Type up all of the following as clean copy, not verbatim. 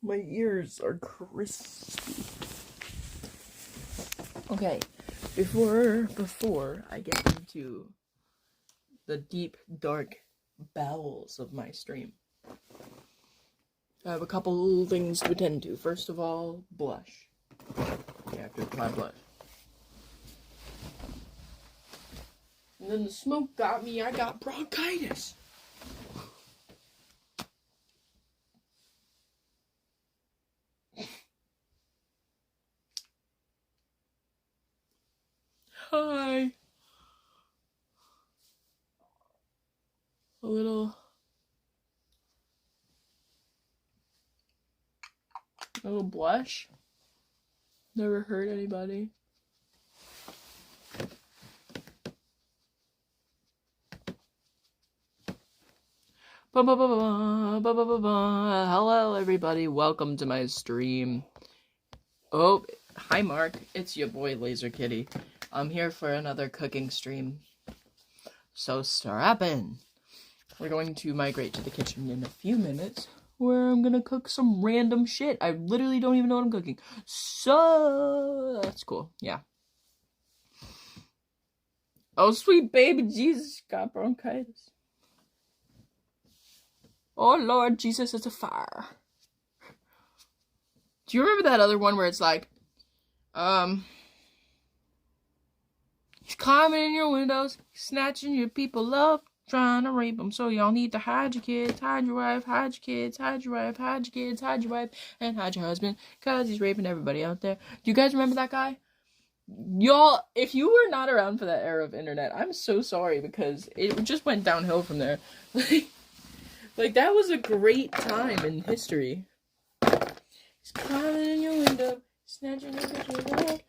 My ears are crispy. Okay, before I get into the deep, dark bowels of my stream, I have a couple things to attend to. First of all, blush. You have to apply blush. And then the smoke got me, I got bronchitis. Hi. A little blush. Never hurt anybody. Hello everybody, welcome to my stream. Oh, hi Mark, it's your boy Lazerkitty. I'm here for another cooking stream. So strap in. We're going to migrate to the kitchen in a few minutes, where I'm gonna cook some random shit. I literally don't even know what I'm cooking. So that's cool, yeah. Oh sweet baby Jesus got bronchitis. Oh Lord Jesus, it's a fire. Do you remember that other one where it's like, he's climbing in your windows, snatching your people up, trying to rape them, so y'all need to hide your kids, hide your wife, hide your kids, hide your wife, hide your kids, hide your wife, and hide your husband, cause he's raping everybody out there. Do you guys remember that guy? Y'all, if you were not around for that era of internet, I'm so sorry, because it just went downhill from there. Like, that was a great time in history. He's climbing in your window, snatching your pictures up,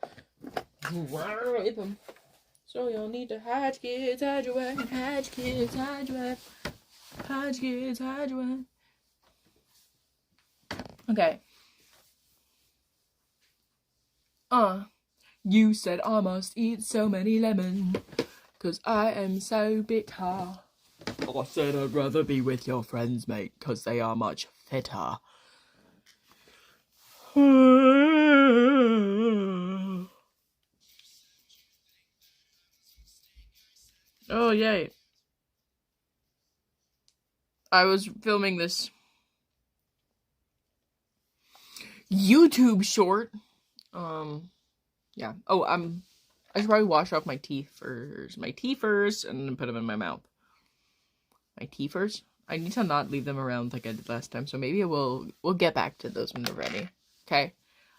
rape them. So y'all need to hide your kids, hide your wife, hide your kids, hide your wife, hide your kids, hide your wife. Okay. You said I must eat so many lemons, 'cause I am so bitter. I said I'd rather be with your friends, mate, 'cause they are much fitter. Oh, yay. I was filming this YouTube short. Yeah. Oh, I should probably wash off my teeth first. And then put them in my mouth. My teethers? I need to not leave them around like I did last time, so maybe we'll get back to those when they're ready. Okay.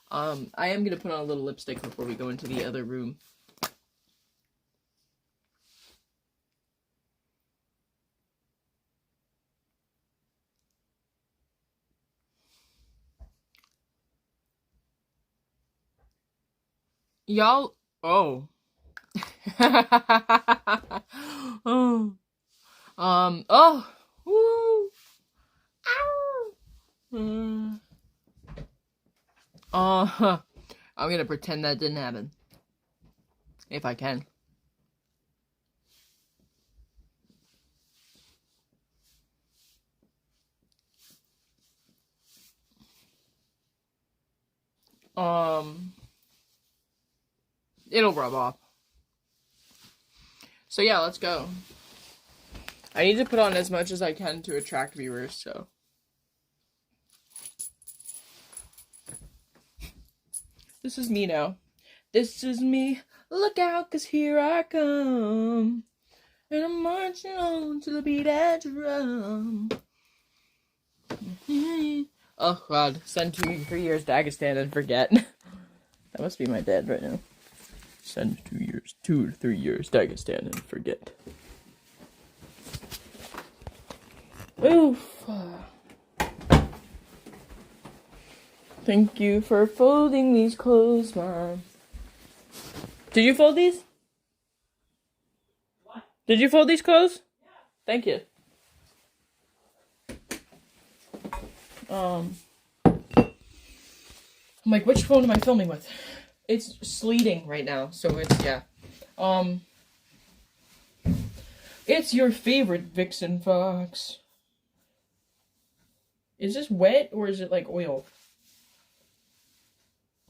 I am gonna put on a little lipstick before we go into the other room. Y'all, oh. Oh. Oh. Woo. Ow. I'm gonna pretend that didn't happen. If I can. It'll rub off. So yeah, let's go. I need to put on as much as I can to attract viewers, so. This is me now. This is me. Look out, 'cause here I come. And I'm marching on to the beat of the drum. Oh god, send 2 to 3 years to Dagestan and forget. That must be my dad right now. Send 2 to 3 years Dagestan and forget. Oof. Thank you for folding these clothes, Mom. Did you fold these? What? Did you fold these clothes? Yeah. Thank you. I'm like, which phone am I filming with? It's sleeting right now, so it's, yeah. It's your favorite Vixen Fox. Is this wet, or is it, like, oil?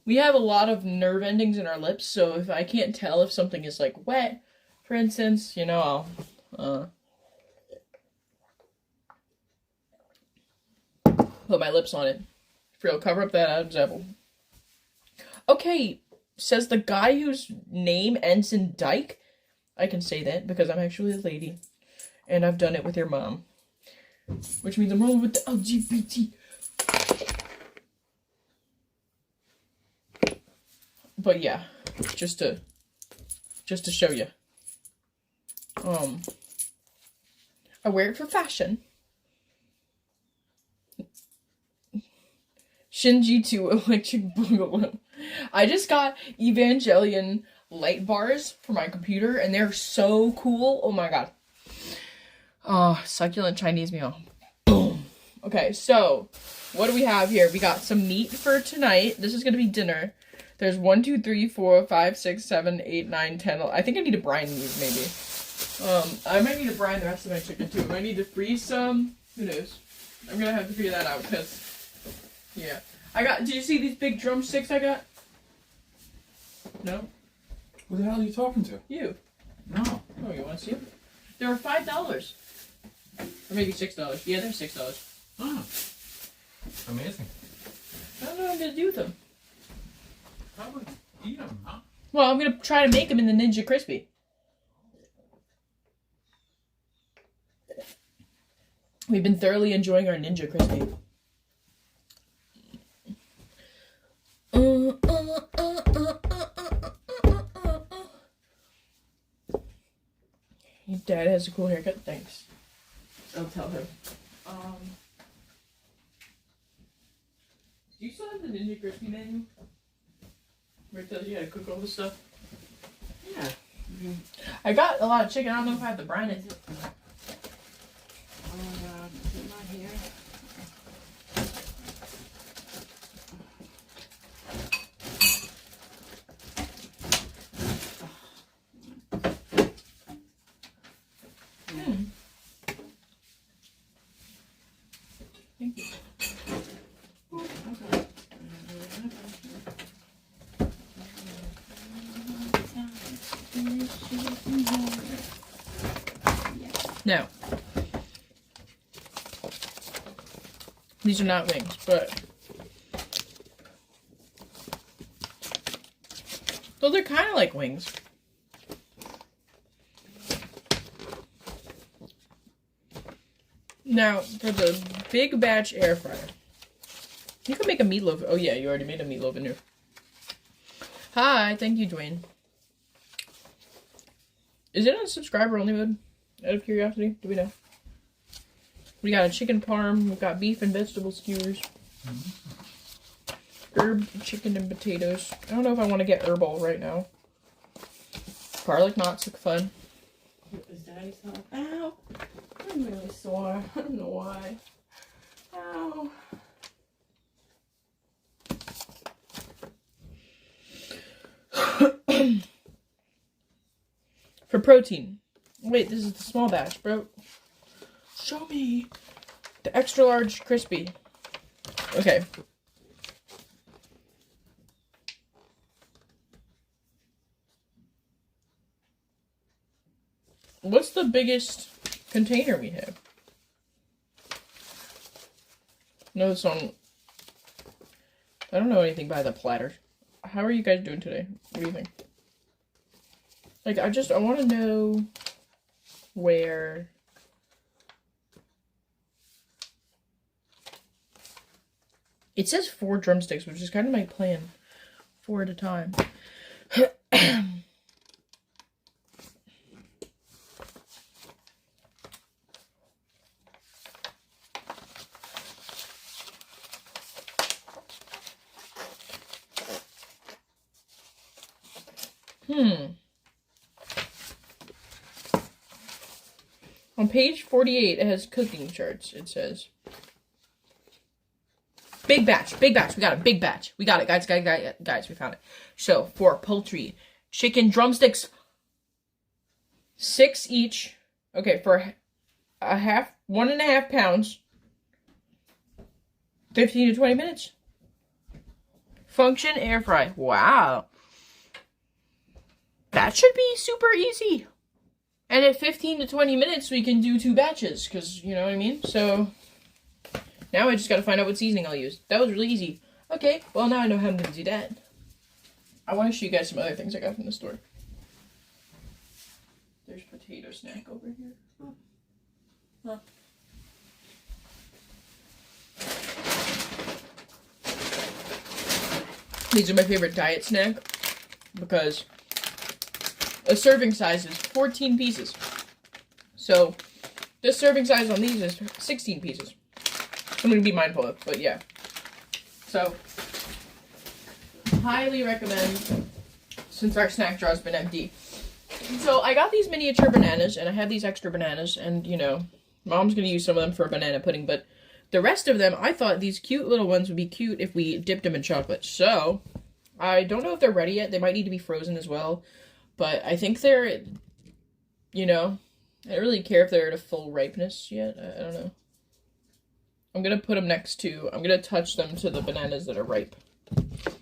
We have a lot of nerve endings in our lips, so if I can't tell if something is like wet, for instance, you know, I'll put my lips on it. For real, cover up that Adam's apple. Okay, says the guy whose name ends in Dyke. I can say that because I'm actually a lady. And I've done it with your mom. Which means I'm rolling with the LGBT. But yeah, just to show you. I wear it for fashion. Shinji 2 Electric Boogaloo. I just got Evangelion light bars for my computer, and they're so cool. Oh my god. Oh, succulent Chinese meal. Boom. Okay, so what do we have here? We got some meat for tonight. This is gonna be dinner. There's 1, 2, 3, 4, 5, 6, 7, 8, 9, 10. I think I need to brine these maybe. I might need to brine the rest of my chicken too. I might need to freeze some. Who knows? I'm gonna have to figure that out because, yeah. Did you see these big drumsticks I got? No? Who the hell are you talking to? You. No. Oh, you want to see them? They were $5. Or maybe $6. Yeah, they're $6. Oh. Amazing. I don't know what I'm gonna do with them. Probably eat them, huh? Well, I'm gonna try to make them in the Ninja Crispy. We've been thoroughly enjoying our Ninja Crispy. Your dad has a cool haircut. Thanks. I'll tell him. Do you still have the Ninja Crispy menu? Where it tells you how to cook all this stuff? Yeah. Mm-hmm. I got a lot of chicken. I don't know if I have to brine it. Oh my god, is it not here? Thank you. Okay. Now, these are not wings, but well, they're kind of like wings. Now, for the big batch air fryer, you can make a meatloaf. Oh yeah, you already made a meatloaf in here. Hi, thank you, Dwayne. Is it on subscriber only mode? Out of curiosity, do we know? We got a chicken parm. We've got beef and vegetable skewers. Herb, chicken, and potatoes. I don't know if I want to get herbal right now. Garlic knots look fun. Is Daddy's home? Ow! I'm really sore. I don't know why. Ow. For protein. Wait, this is the small batch, bro. Show me. The extra large crispy. Okay. What's the biggest container we have? No, it's on. I don't know anything by the platter. How are you guys doing today? What do you think? Like, I want to know where. It says 4 drumsticks, which is kind of my plan. 4 at a time. On page 48, it has cooking charts, it says. Big batch, big batch. We got a big batch. We got it, guys, guys, we found it. So, for poultry, chicken drumsticks, 6 each. Okay, for 1.5 pounds, 15 to 20 minutes. Function air fry. Wow. That should be super easy. And at 15 to 20 minutes, we can do 2 batches, because, you know what I mean? So, now I just gotta find out what seasoning I'll use. That was really easy. Okay, well, now I know how I'm gonna do that. I want to show you guys some other things I got from the store. There's potato snack over here. Oh. Huh. These are my favorite diet snack because a serving size is 14 pieces. So this serving size on these is 16 pieces. I'm going to be mindful of, but yeah. So highly recommend since our snack jar has been empty. So I got these miniature bananas and I have these extra bananas and you know, Mom's going to use some of them for banana pudding, but the rest of them, I thought these cute little ones would be cute if we dipped them in chocolate. So, I don't know if they're ready yet. They might need to be frozen as well. But I think they're, you know, I don't really care if they're at a full ripeness yet. I don't know. I'm going to put them next to, I'm going to touch them to the bananas that are ripe.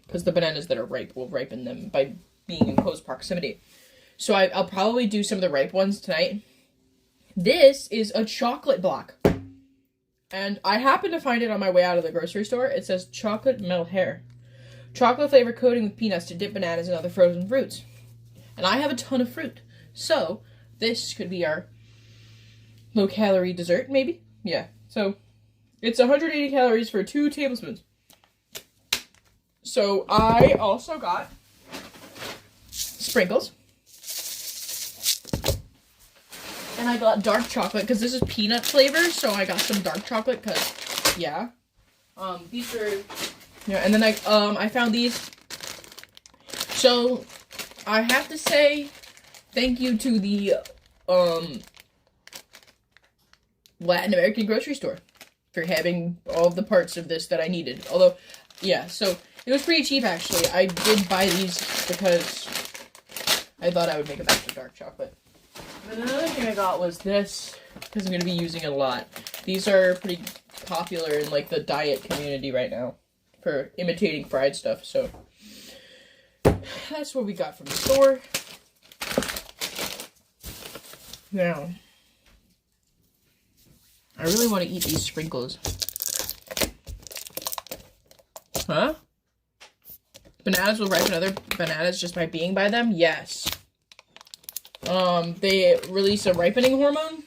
Because the bananas that are ripe will ripen them by being in close proximity. So I'll probably do some of the ripe ones tonight. This is a chocolate block. And I happened to find it on my way out of the grocery store. It says chocolate melt hair. Chocolate flavor coating with peanuts to dip bananas and other frozen fruits. And I have a ton of fruit. So, this could be our low-calorie dessert, maybe? Yeah. So, it's 180 calories for 2 tablespoons. So, I also got sprinkles. And I got dark chocolate, because this is peanut flavor, so I got some dark chocolate, because, yeah. These are, yeah, and then I found these. So, I have to say thank you to the, Latin American grocery store for having all the parts of this that I needed. Although, yeah, so, it was pretty cheap, actually. I did buy these because I thought I would make a batch of dark chocolate. And another thing I got was this, because I'm going to be using it a lot. These are pretty popular in, like, the diet community right now for imitating fried stuff, so that's what we got from the store. Now, I really want to eat these sprinkles. Huh? Bananas will ripen other bananas just by being by them? Yes. They release a ripening hormone.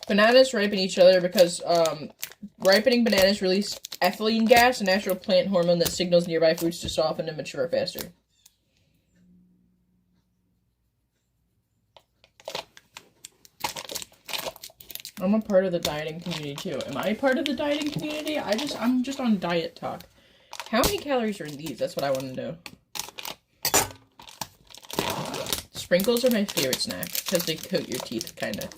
Bananas ripen each other because, ripening bananas release ethylene gas, a natural plant hormone that signals nearby fruits to soften and mature faster. I'm a part of the dieting community too. Am I part of the dieting community? I'm just on diet talk. How many calories are in these? That's what I want to know. Sprinkles are my favorite snack because they coat your teeth, kind of.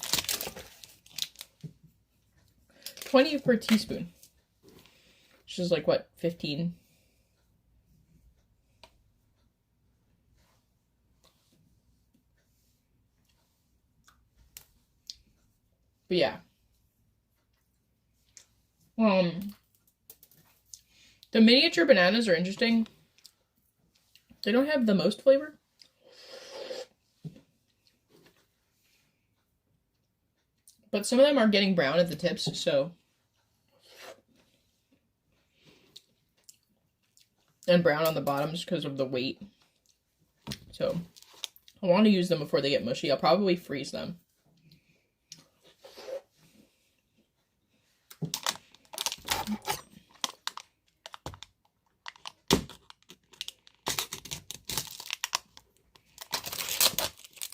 20 per teaspoon. Which is like, what, 15? But yeah. The miniature bananas are interesting. They don't have the most flavor. But some of them are getting brown at the tips, so. And brown on the bottoms because of the weight. So, I want to use them before they get mushy. I'll probably freeze them.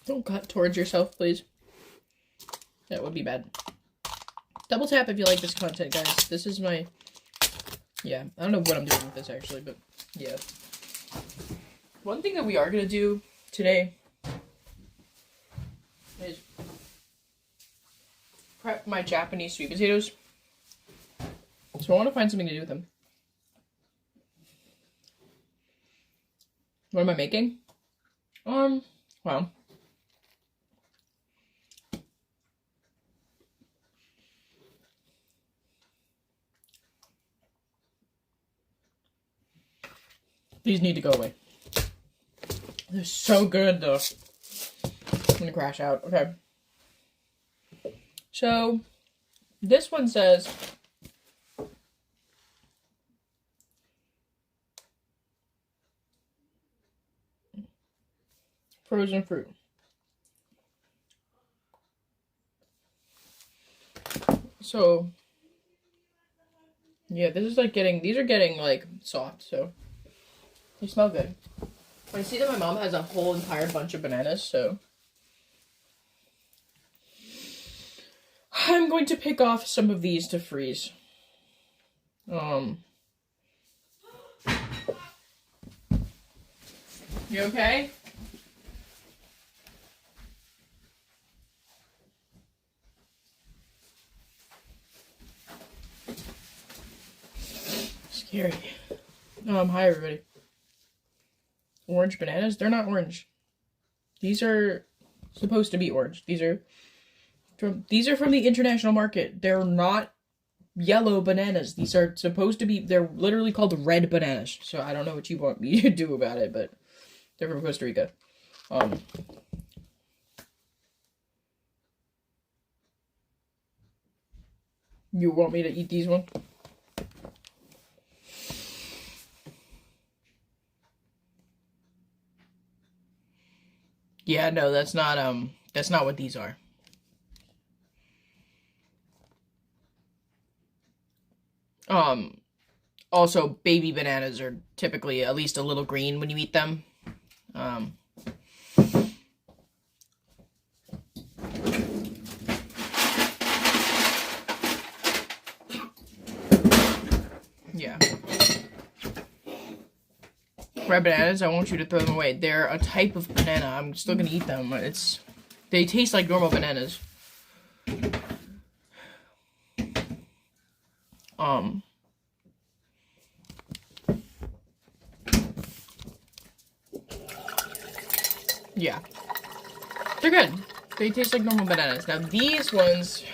Don't cut towards yourself, please. That would be bad. Double tap if you like this content, guys. This is my... Yeah, I don't know what I'm doing with this, actually, but yeah. One thing that we are going to do today is prep my Japanese sweet potatoes. So I want to find something to do with them. What am I making? Well. These need to go away. They're so good, though. I'm gonna crash out. Okay. So, this one says... frozen fruit. So, yeah, this is like these are getting like soft, so they smell good. I see that my mom has a whole entire bunch of bananas, so I'm going to pick off some of these to freeze. You okay? Scary. Hi everybody. Orange bananas? They're not orange. These are supposed to be orange. These are from the international market. They're not yellow bananas. These are supposed to be, they're literally called red bananas. So I don't know what you want me to do about it, but they're from Costa Rica. You want me to eat these ones? Yeah, no, that's not what these are. Also, baby bananas are typically at least a little green when you eat them. Yeah. Red bananas, I want you to throw them away. They're a type of banana. I'm still gonna eat them. They taste like normal bananas. Yeah. They're good. They taste like normal bananas. Now these ones,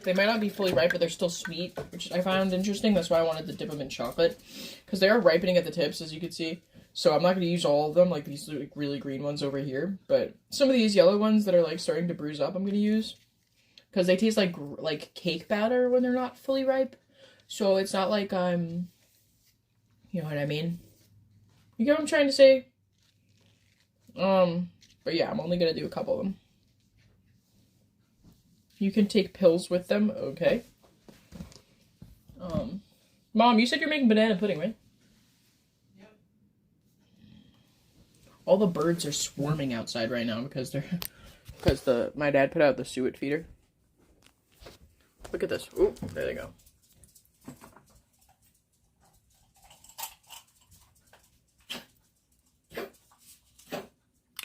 they might not be fully ripe, but they're still sweet, which I found interesting. That's why I wanted to dip them in chocolate, because they are ripening at the tips, as you can see. So I'm not going to use all of them, like these like really green ones over here, but some of these yellow ones that are like starting to bruise up, I'm going to use, because they taste like cake batter when they're not fully ripe. So it's not like I'm, you know what I mean? You get what I'm trying to say? But yeah, I'm only going to do a couple of them. You can take pills with them, okay. Mom, you said you're making banana pudding, right? Yep. All the birds are swarming outside right now because my dad put out the suet feeder. Look at this. Ooh, there they go.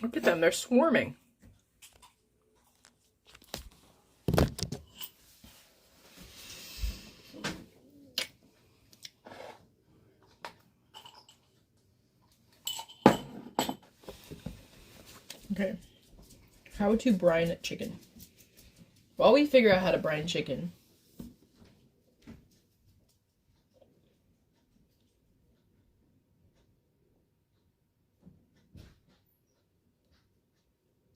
Look at them, they're swarming. Okay. How to brine chicken. While we figure out how to brine chicken,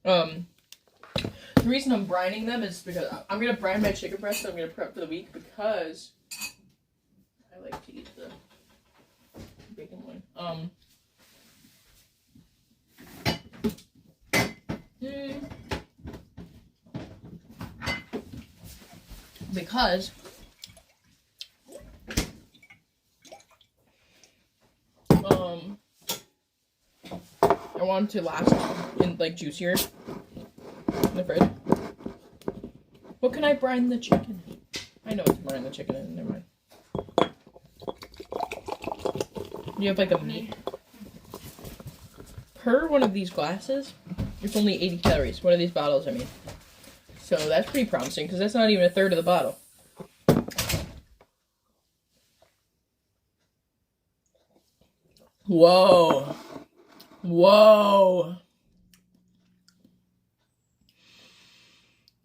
the reason I'm brining them is because I'm gonna brine my chicken breast. So I'm gonna prep for the week because I like to eat the bacon one. Because I want it to last in like juicier in the fridge. What can I brine the chicken in? I know what to brine the chicken in. Never mind. You have like a meat. Per one of these glasses, it's only 80 calories. One of these bottles, I mean. So that's pretty promising because that's not even a third of the bottle. Whoa. Whoa.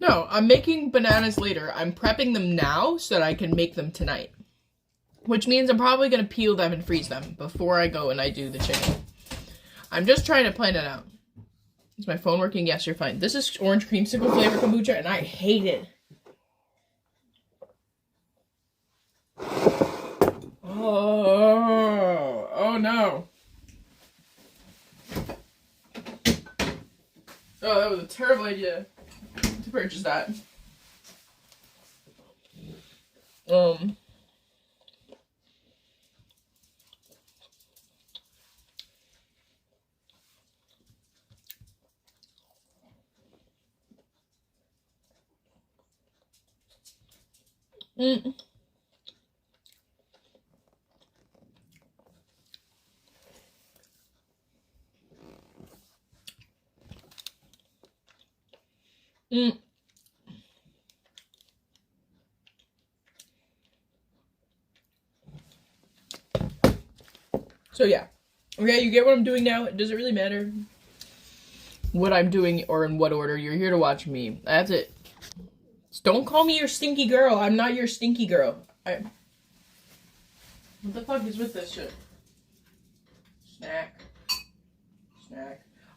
No, I'm making bananas later. I'm prepping them now so that I can make them tonight. Which means I'm probably going to peel them and freeze them before I go and I do the chicken. I'm just trying to plan it out. Is my phone working? Yes, you're fine. This is orange creamsicle flavor kombucha, and I hate it. Oh no. Oh, that was a terrible idea to purchase that. So yeah. Okay, you get what I'm doing now. Does it really matter what I'm doing or in what order? You're here to watch me. That's it. Just don't call me your stinky girl. I'm not your stinky girl. What the fuck is with this shit? Snack.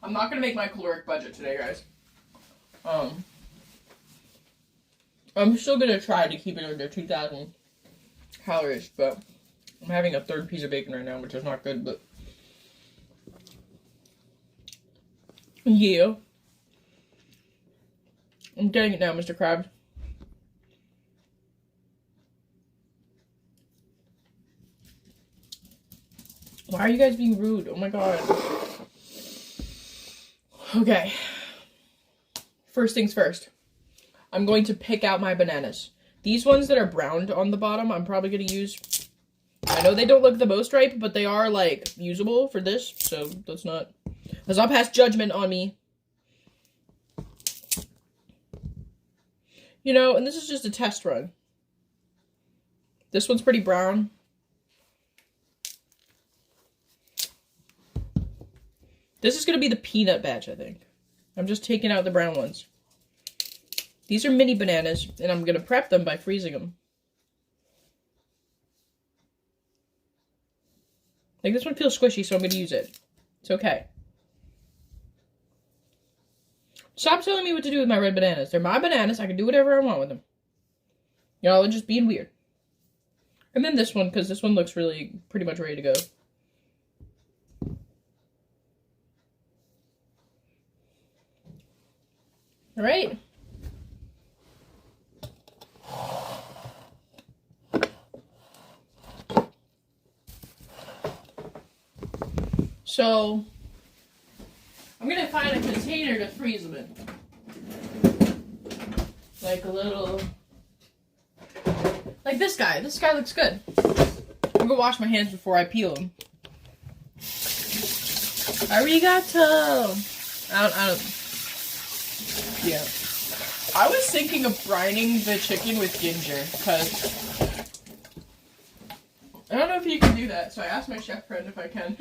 I'm not gonna make my caloric budget today, guys. I'm still gonna try to keep it under 2,000 calories, but I'm having a third piece of bacon right now, which is not good, but yeah. I'm getting it now, Mr. Krabs. Why are you guys being rude? Oh my god. Okay. First things first. I'm going to pick out my bananas. These ones that are browned on the bottom, I'm probably going to use. I know they don't look the most ripe, but they are, like, usable for this, so let's not pass judgment on me. You know, and this is just a test run. This one's pretty brown. This is going to be the peanut batch, I think. I'm just taking out the brown ones. These are mini bananas, and I'm going to prep them by freezing them. Like, this one feels squishy, so I'm going to use it. It's okay. Stop telling me what to do with my red bananas. They're my bananas. I can do whatever I want with them. Y'all are just being weird. And then this one, because this one looks really pretty much ready to go. All right. So, I'm going to find a container to freeze them in. Like a little... Like this guy. This guy looks good. I'm going to wash my hands before I peel them. Arigato! I don't... Yeah. I was thinking of brining the chicken with ginger, because... I don't know if you can do that, so I asked my chef friend if I can.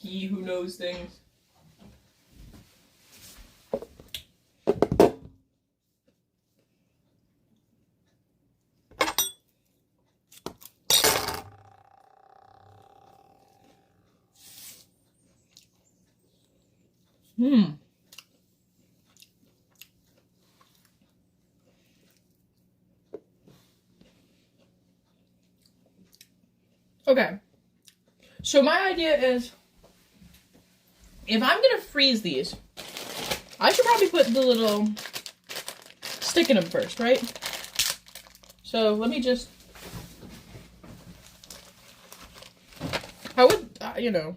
He who knows things. Okay. So my idea is, if I'm gonna freeze these, I should probably put the little stick in them first, right? So let me just... I would, you know...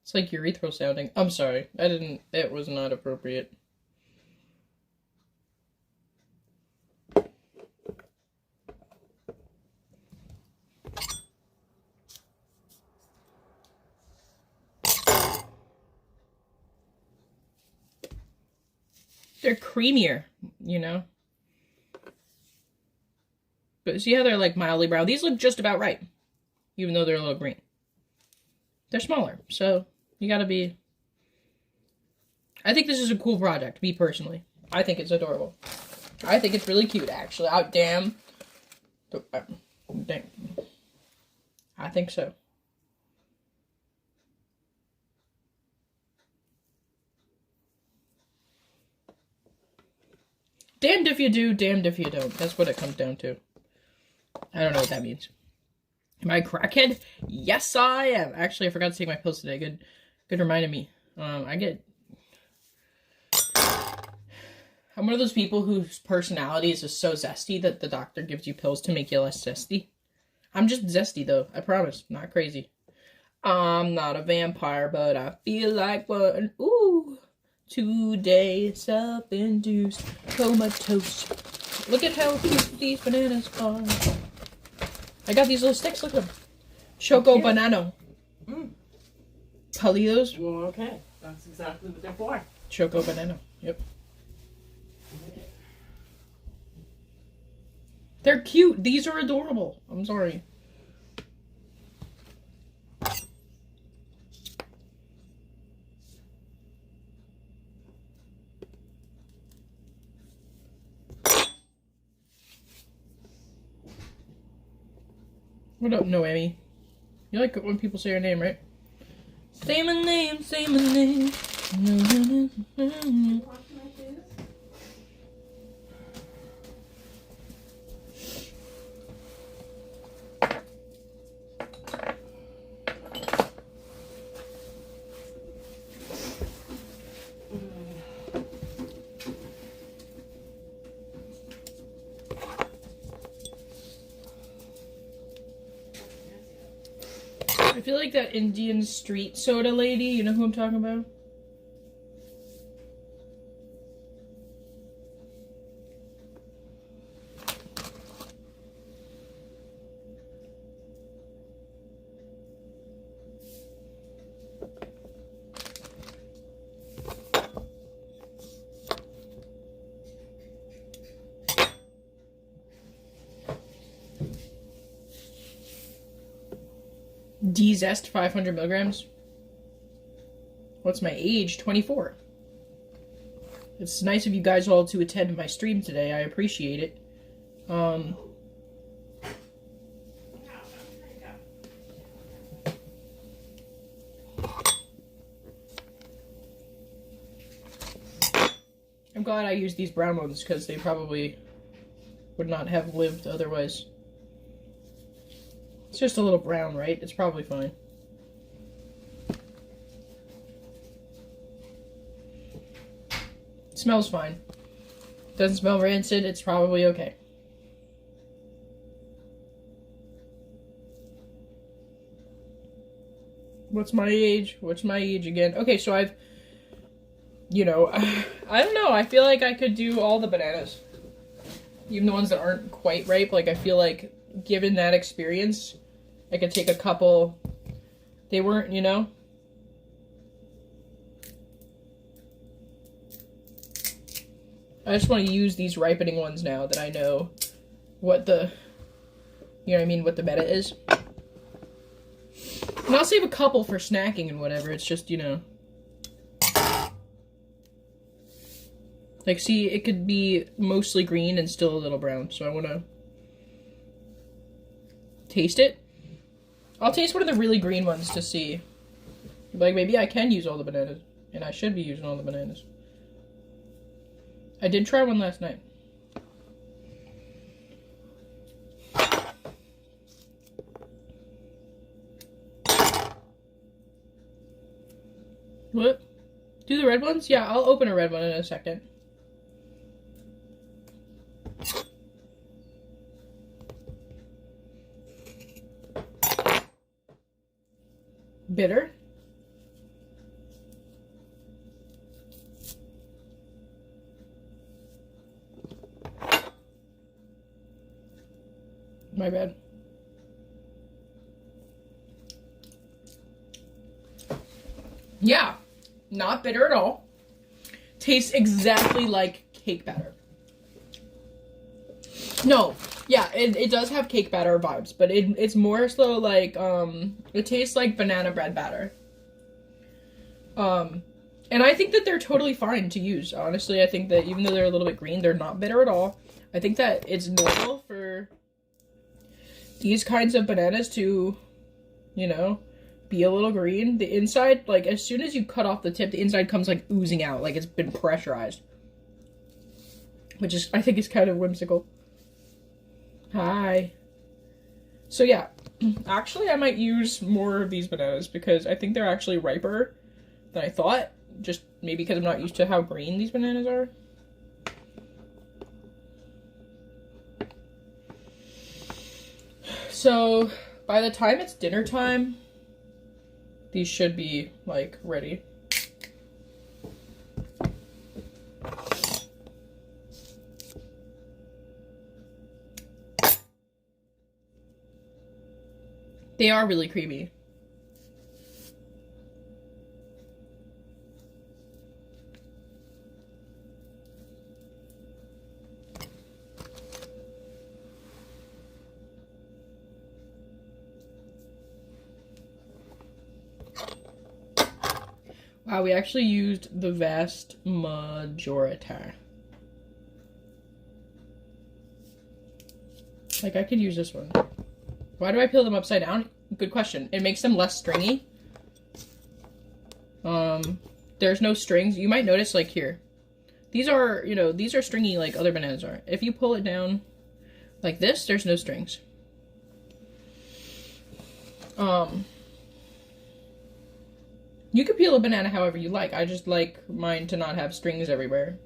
It's like urethral sounding. I'm sorry. It was not appropriate. They're creamier, you know? But see how they're like mildly brown? These look just about right. even though they're a little green. They're smaller, so you gotta be... I think this is a cool project, me personally. I think it's adorable. I think it's really cute, actually. Oh, damn. Dang. I think so. Damned if you do, damned if you don't. That's what it comes down to. I don't know what that means. Am I a crackhead? Yes, I am. Actually, I forgot to take my pills today. Good reminding me. I'm one of those people whose personality is just so zesty that the doctor gives you pills to make you less zesty. I'm just zesty, though. I promise. Not crazy. I'm not a vampire, but I feel like one. Ooh. Today, self-induced, comatose. Look at how cute these bananas are. I got these little sticks, look at them. Choco banano. Palitos. Well, okay. That's exactly what they're for. Choco banano, yep. They're cute. These are adorable. I'm sorry. What up, Noemi? You like it when people say your name, right? Say my name, say my name. I feel like that Indian street soda lady, you know who I'm talking about? D-Zest 500 milligrams. What's my age? 24. It's nice of you guys all to attend my stream today. I appreciate it. I'm glad I used these brown ones because they probably would not have lived otherwise. It's just a little brown, right? It's probably fine. It smells fine. Doesn't smell rancid, it's probably okay. What's my age? What's my age again? Okay, so I've... You know, I don't know. I feel like I could do all the bananas. Even the ones that aren't quite ripe. Like, I feel like, given that experience, I could take a couple. They weren't, you know? I just want to use these ripening ones now that I know what the, you know what I mean, what the meta is. And I'll save a couple for snacking and whatever. It's just, you know. Like, see, it could be mostly green and still a little brown. So I want to taste it. I'll taste one of the really green ones to see. Like, maybe I can use all the bananas. And I should be using all the bananas. I did try one last night. What? Do the red ones? Yeah, I'll open a red one in a second. Bitter? My bad. Yeah, not bitter at all. Tastes exactly like cake batter. No, Yeah, it does have cake batter vibes, but it's more so like, it tastes like banana bread batter. And I think that they're totally fine to use, honestly. I think that even though they're a little bit green, they're not bitter at all. I think that it's normal for these kinds of bananas to, you know, be a little green. The inside, like, as soon as you cut off the tip, the inside comes, like, oozing out, like it's been pressurized. Which is, I think is kind of whimsical. Hi. So yeah, actually I might use more of these bananas because I think they're actually riper than I thought. Just maybe because I'm not used to how green these bananas are. So by the time it's dinner time, these should be like ready. They are really creamy. Wow, we actually used the vast majority. Like, I could use this one. Why do I peel them upside down? Good question. It makes them less stringy. There's no strings. You might notice, like, here. These are, you know, these are stringy like other bananas are. If you pull it down like this, there's no strings. You can peel a banana however you like. I just like mine to not have strings everywhere.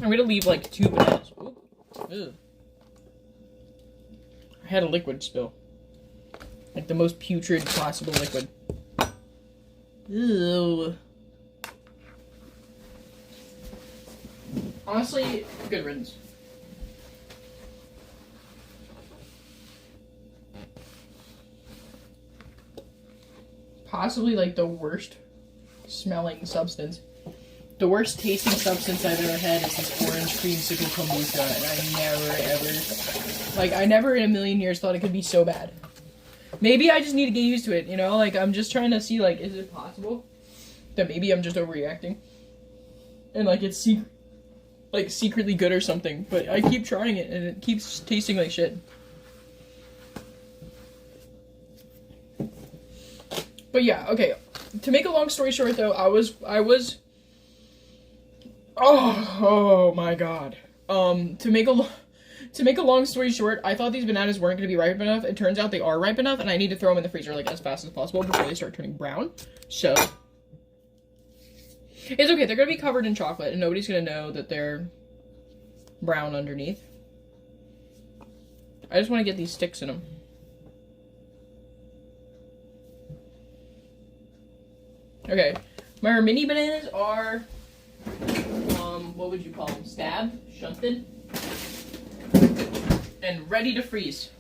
I'm gonna leave like 2 bananas. Ooh. I had a liquid spill. Like the most putrid possible liquid. Ew. Honestly, good riddance. Possibly like the worst smelling substance. The worst tasting substance I've ever had is this orange creamsicle kombucha, and I never in a million years thought it could be so bad. Maybe I just need to get used to it, you know? Like, I'm just trying to see, like, is it possible that maybe I'm just overreacting? And, like, it's secretly good or something, but I keep trying it, and it keeps tasting like shit. But yeah, okay. To make a long story short, though, I was... Oh my god. To make a long story short, I thought these bananas weren't going to be ripe enough. It turns out they are ripe enough, and I need to throw them in the freezer like as fast as possible before they start turning brown. So it's okay. They're going to be covered in chocolate, and nobody's going to know that they're brown underneath. I just want to get these sticks in them. Okay, my mini bananas are, what would you call them? Stabbed? Shunted? And ready to freeze.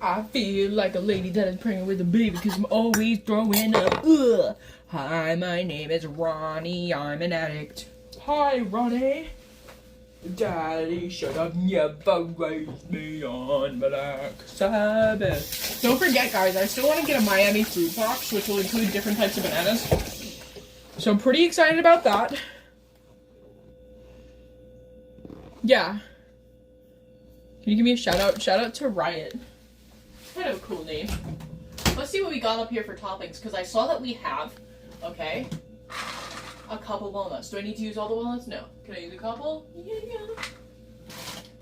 I feel like a lady that is pregnant with a baby because I'm always throwing up. Ugh. Hi, my name is Ronnie. I'm an addict. Hi, Ronnie. Daddy should have never raised me on Black Sabbath. Don't forget, guys, I still want to get a Miami fruit box, which will include different types of bananas. So I'm pretty excited about that. Yeah. Can you give me a shout out? Shout out to Riot. Kind of a cool name. Let's see what we got up here for toppings, because I saw that we have, okay, a couple walnuts. Do I need to use all the walnuts? No. Can I use a couple? Yeah.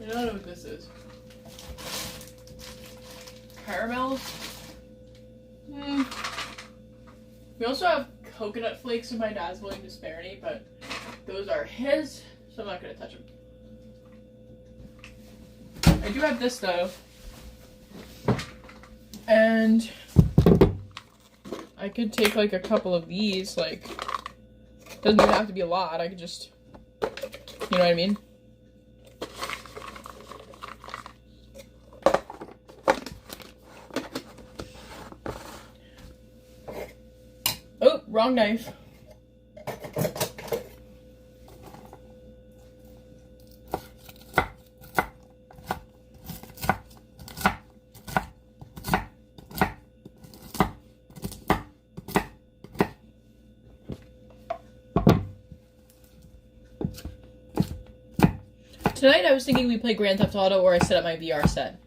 I don't know what this is. caramels. We also have coconut flakes in my dad's willing to spare me, but those are his, so I'm not gonna touch them. I do have this though, and I could take like a couple of these. Like, doesn't even have to be a lot. I could just, you know what I mean? Oh, wrong knife. Tonight I was thinking we play Grand Theft Auto or I set up my VR set.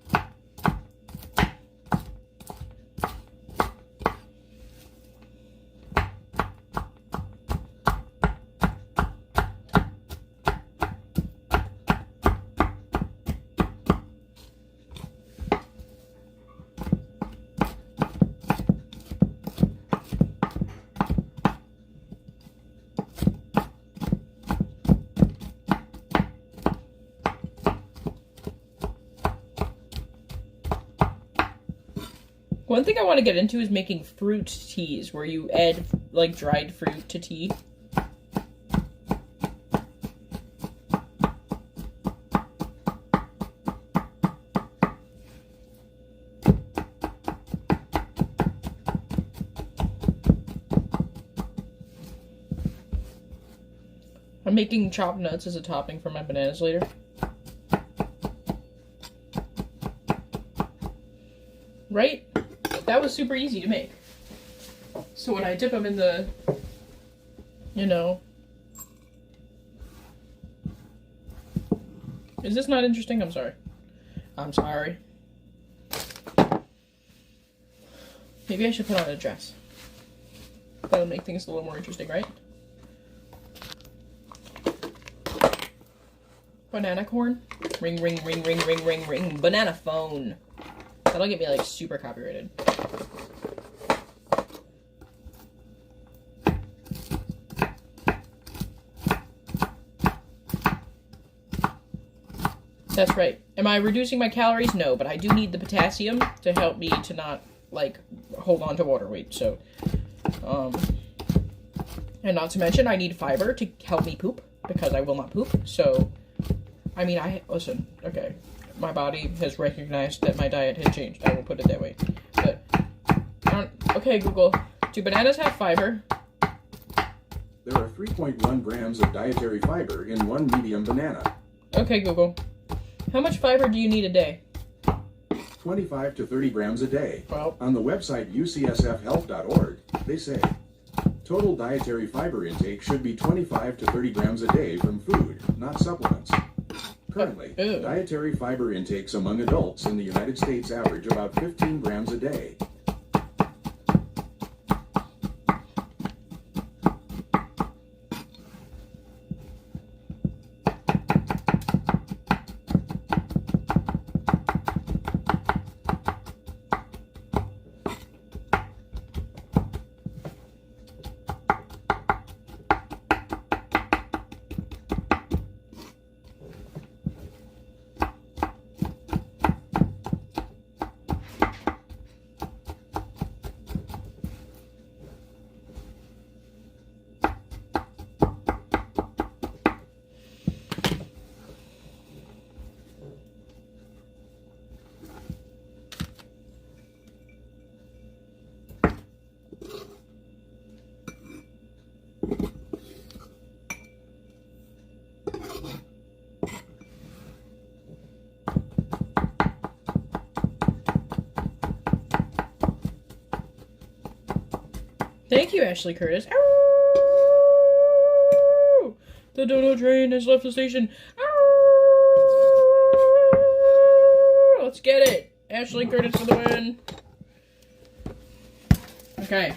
One thing I want to get into is making fruit teas, where you add, like, dried fruit to tea. I'm making chopped nuts as a topping for my bananas later. Right? That was super easy to make. So when I dip them in the, you know... Is this not interesting? I'm sorry. I'm sorry. Maybe I should put on a dress. That'll make things a little more interesting, right? Banana corn. Ring, ring, ring, ring, ring, ring, ring. Banana phone. That'll get me, like, super copyrighted. That's right. Am I reducing my calories? No, but I do need the potassium to help me to not, like, hold on to water weight, so, and not to mention, I need fiber to help me poop, because I will not poop, so, I mean, listen, okay, my body has recognized that my diet has changed, I will put it that way, but, okay, Google, do bananas have fiber? There are 3.1 grams of dietary fiber in one medium banana. Okay, Google. How much fiber do you need a day? 25 to 30 grams a day. Well, on the website ucsfhealth.org, they say, total dietary fiber intake should be 25 to 30 grams a day from food, not supplements. Currently, dietary fiber intakes among adults in the United States average about 15 grams a day. Thank you, Ashley Curtis. Ow! The dono train has left the station. Ow! Let's get it. Ashley Curtis for the win. Okay.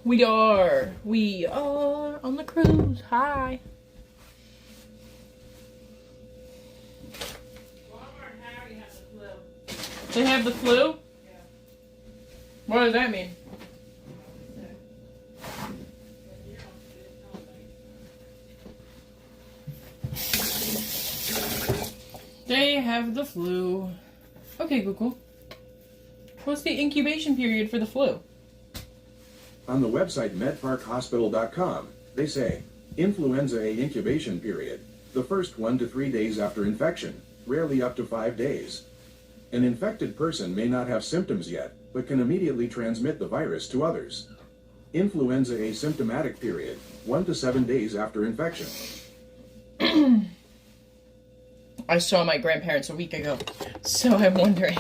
We are on the cruise. Hi. They have the flu? Yeah. What does that mean? They have the flu. Okay, Google. What's the incubation period for the flu? On the website medparkhospital.com, they say, influenza A incubation period, the first 1 to 3 days after infection, rarely up to 5 days. An infected person may not have symptoms yet, but can immediately transmit the virus to others. Influenza A symptomatic period, 1 to 7 days after infection. I saw my grandparents a week ago, so I'm wondering.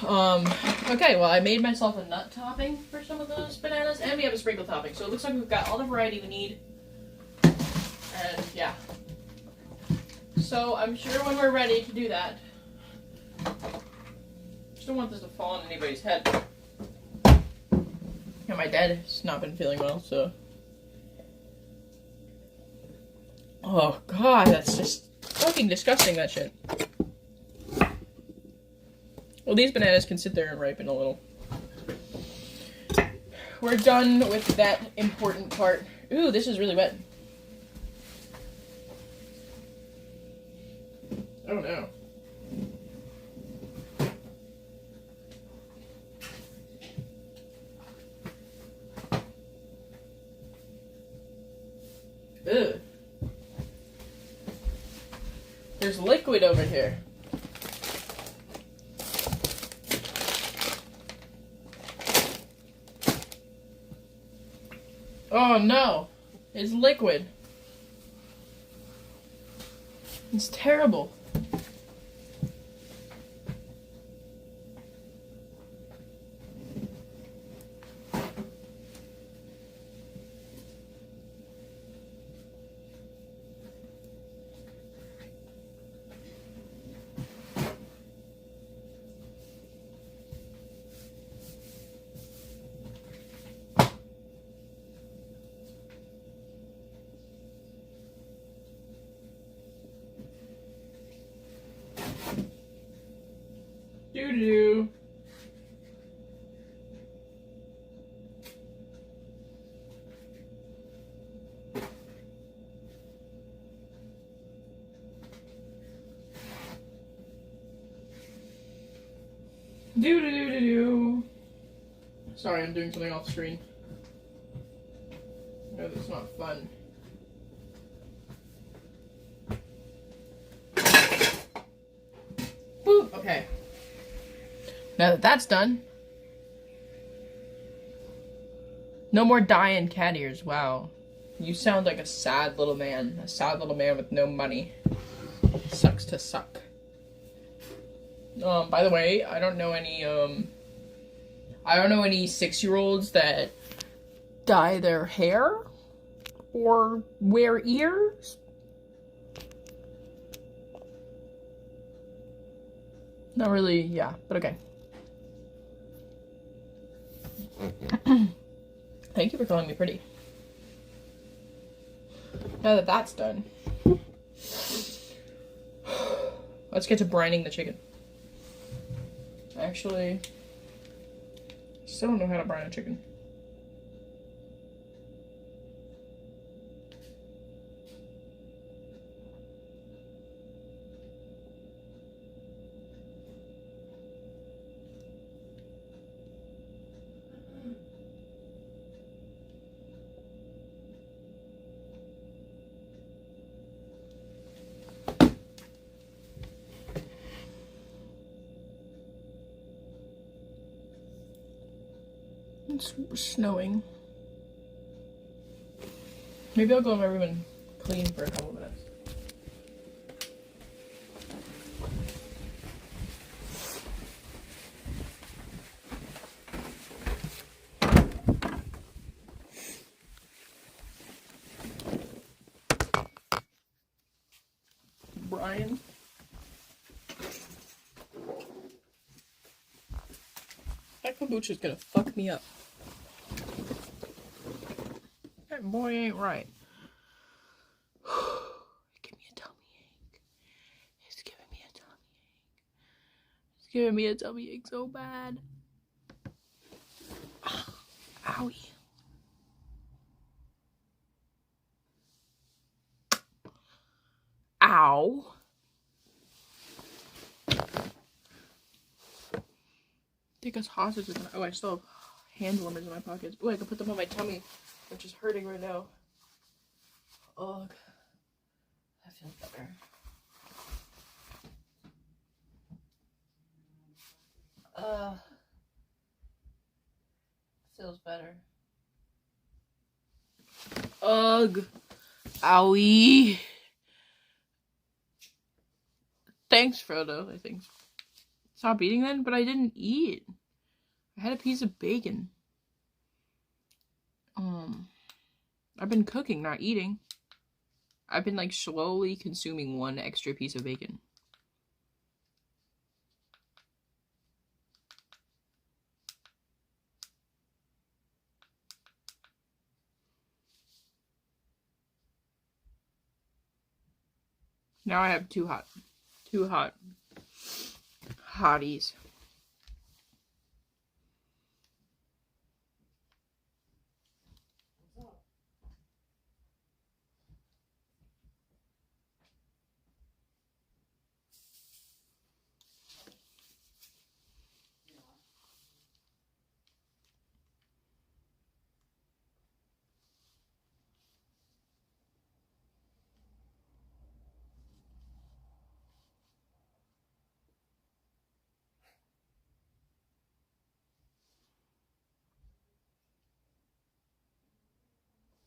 Okay, well, I made myself a nut topping for some of those bananas, and we have a sprinkle topping, so it looks like we've got all the variety we need. And, yeah. So, I'm sure when we're ready to do that, just don't want this to fall on anybody's head. Yeah, my dad has not been feeling well, so... Oh, God, that's just fucking disgusting, that shit. Well, these bananas can sit there and ripen a little. We're done with that important part. Ooh, this is really wet. Oh, no. Ugh. There's liquid over here. Oh no, it's liquid. It's terrible. Doo-doo. Do-do-do-do-do. Sorry, I'm doing something off screen. No, that's not fun. Boop. Okay. Now that that's done. No more dying cat ears. Wow. You sound like a sad little man. A sad little man with no money. Sucks to suck. By the way, I don't know any 6-year-olds that dye their hair or wear ears. Not really, yeah, but okay. Thank you for calling me pretty. Now that that's done, let's get to brining the chicken. Actually, still don't know how to brine a chicken. It's snowing. Maybe I'll go in my room and clean for a couple minutes. Brian. That kombucha's gonna fuck me up. That boy ain't right. Give me a tummy ache. It's giving me a tummy ache. giving me a tummy ache so bad. Owie. Ow. Take us hostages. Oh, I still have hand warmers in my pockets. Oh, I can put them on my tummy, which is hurting right now. Ugh. That feels better. Feels better. Ugh. Owie. Thanks, Frodo, I think. Stop eating then? But I didn't eat. I had a piece of bacon. I've been cooking, not eating. I've been like slowly consuming one extra piece of bacon. Now I have two hotties.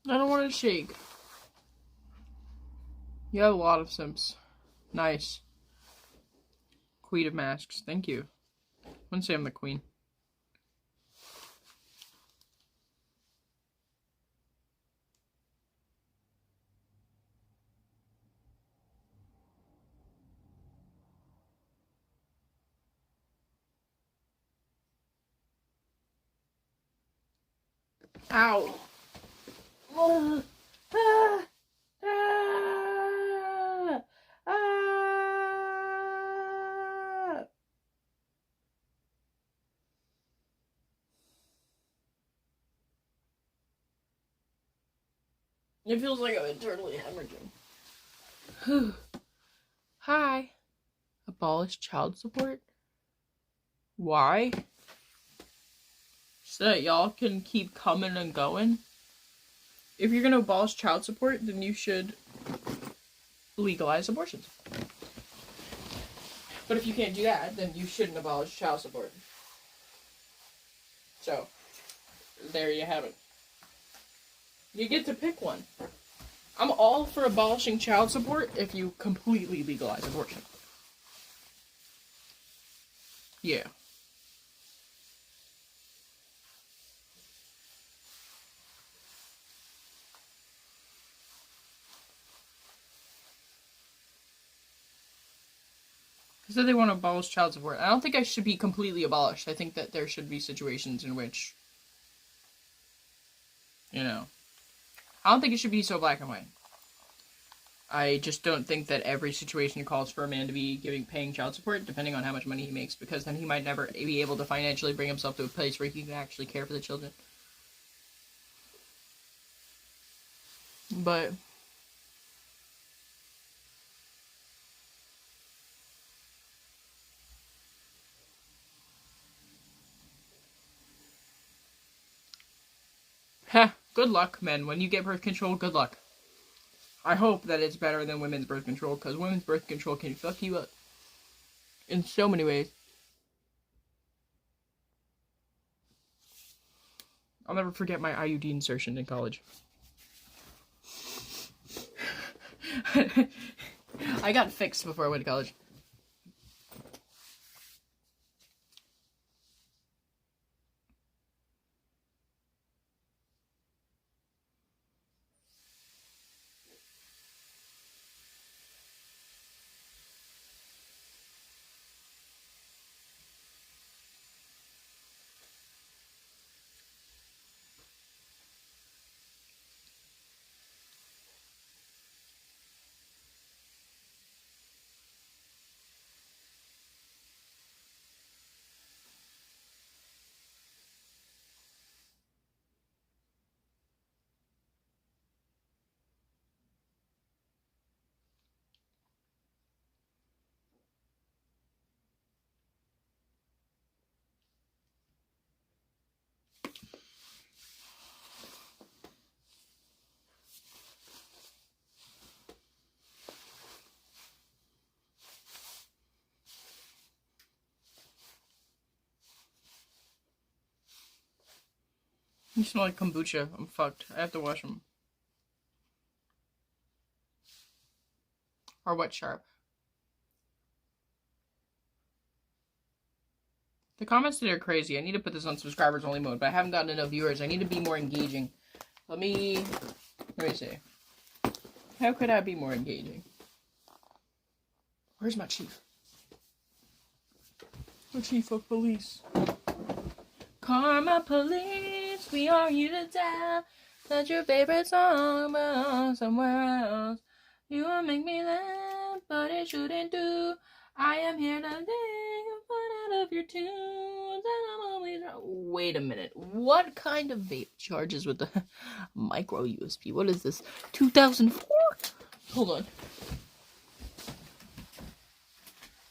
I don't want to shake. You have a lot of simps. Nice. Queen of masks. Thank you. I wouldn't say I'm the queen. Ow. Ah, ah, ah, ah. It feels like I'm internally hemorrhaging. Hi. Abolish child support? Why? So that y'all can keep coming and going? If you're gonna abolish child support, then you should legalize abortions. But if you can't do that, then you shouldn't abolish child support. So, there you have it. You get to pick one. I'm all for abolishing child support if you completely legalize abortion. Yeah. So they want to abolish child support. I don't think I should be completely abolished. I think that there should be situations in which, I don't think it should be so black and white. I just don't think that every situation calls for a man to be paying child support, depending on how much money he makes, because then he might never be able to financially bring himself to a place where he can actually care for the children. But good luck, men. When you get birth control, good luck. I hope that it's better than women's birth control, because women's birth control can fuck you up in so many ways. I'll never forget my IUD insertion in college. I got fixed before I went to college. You smell like kombucha. I'm fucked. I have to wash them. Or wet sharp. The comments today are crazy. I need to put this on subscribers only mode, but I haven't gotten enough viewers. I need to be more engaging. Let me see. How could I be more engaging? Where's my chief? The chief of police. Karma police, we are here to tell that your favorite song belongs somewhere else. You will make me laugh, but it shouldn't do. I am here to take fun out of your tunes, and I'm always right. Wait a minute. What kind of vape charges with the micro USB? What is this? 2004? Hold on.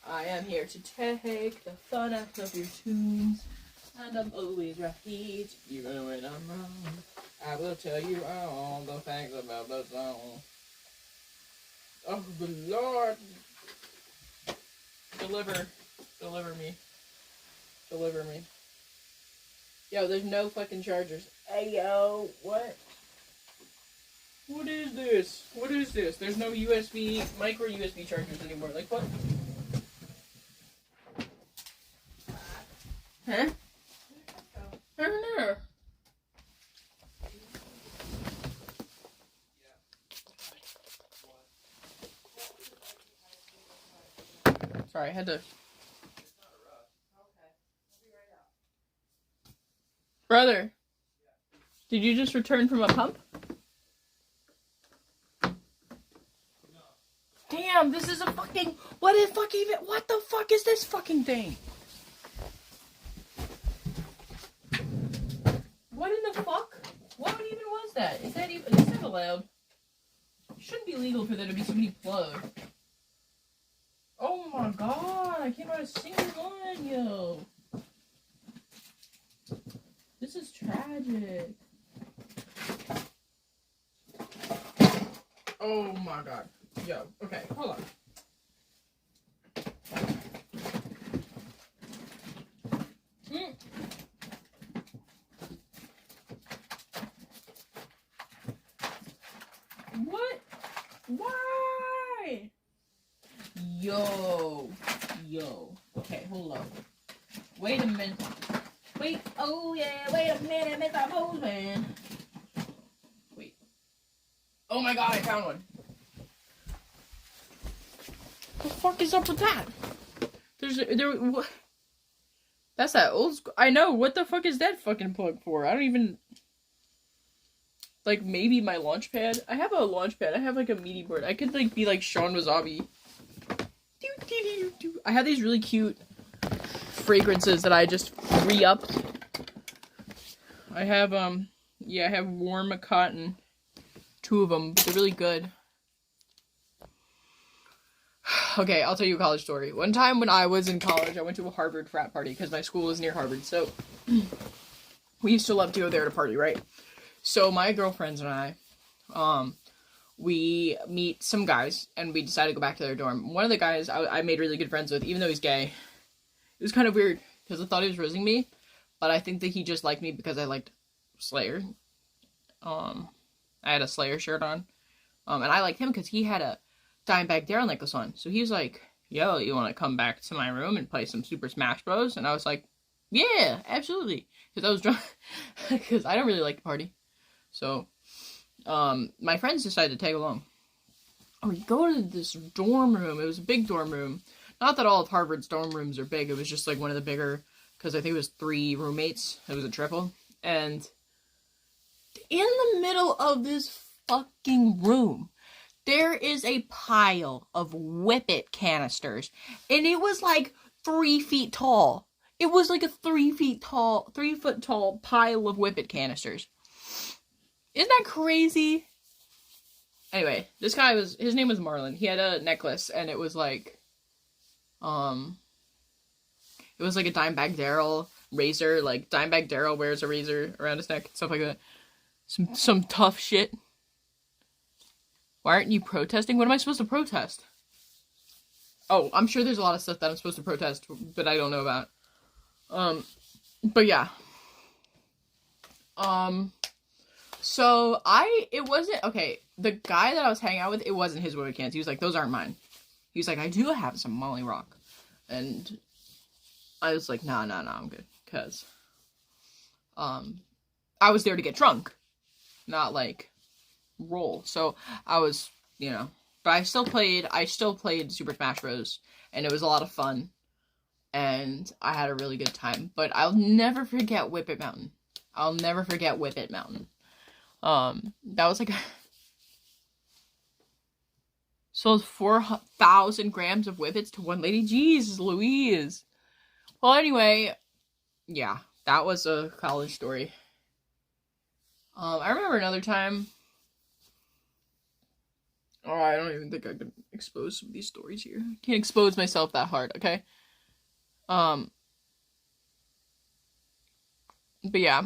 I am here to take the fun out of your tunes, and I'm always right. Even when I'm wrong, I will tell you all the facts about the song. Oh, the Lord. Deliver me. Deliver me. Yo, there's no fucking chargers. Hey, yo, what? What is this? What is this? There's no USB, micro USB chargers anymore. Like, what? Huh? I don't know. Sorry, I had to... Brother, did you just return from a pump? Damn, this is a fucking... What the fuck is this fucking thing? What in the fuck? What even was that? Is that allowed? It shouldn't be legal for there to be so many plugs. Oh my god, I can't buy a single one, yo. This is tragic. Oh my god. Yo, okay, hold on. What? Why? Yo. Okay, hold on. Wait a minute. Wait, oh yeah, wait a minute, Mr. Postman. Wait. Oh my god, I found one. What the fuck is up with that? What? That's that old school. I know, what the fuck is that fucking plug for? I don't even... Like, maybe my launch pad? I have a launch pad. I have, like, a meaty board. I could, like, be like Sean Wasabi. I have these really cute fragrances that I just re-upped. I have, I have Warm Cotton. 2 of them, but they're really good. Okay, I'll tell you a college story. One time when I was in college, I went to a Harvard frat party because my school was near Harvard, so we used to love to go there to party, right? So my girlfriends and I, we meet some guys, and we decided to go back to their dorm. One of the guys I made really good friends with, even though he's gay. It was kind of weird, because I thought he was rizzing me, but I think that he just liked me because I liked Slayer. I had a Slayer shirt on, and I liked him because he had a Dimebag Darrell necklace on. So he was like, yo, you want to come back to my room and play some Super Smash Bros? And I was like, yeah, absolutely. Because I was drunk, because I don't really like to party. So, my friends decided to tag along. Oh, we go to this dorm room. It was a big dorm room. Not that all of Harvard's dorm rooms are big. It was just like one of the bigger, because I think it was 3 roommates. It was a triple. And in the middle of this fucking room, there is a pile of Whippet canisters. And it was like 3 feet tall. It was like a 3 foot tall pile of Whippet canisters. Isn't that crazy? Anyway, this guy his name was Marlon. He had a necklace, and it was like, it was like a Dimebag Darrell razor. Like, Dimebag Darrell wears a razor around his neck, stuff like that. Some tough shit. Why aren't you protesting? What am I supposed to protest? Oh, I'm sure there's a lot of stuff that I'm supposed to protest, but I don't know about. But yeah. So it wasn't, okay, the guy that I was hanging out with, it wasn't his whippet cans. He was like, those aren't mine. He was like, I do have some Molly Rock. And I was like, nah, I'm good. Because, I was there to get drunk. Not, like, roll. So, I was, you know, but I still played Super Smash Bros. And it was a lot of fun. And I had a really good time. But I'll never forget Whippet Mountain. I'll never forget Whippet Mountain. That was like sold 4,000 grams of whippets to one lady. Jeez Louise. Well, anyway, yeah, that was a college story. I remember another time. Oh, I don't even think I can expose some of these stories here. I can't expose myself that hard, okay? But yeah.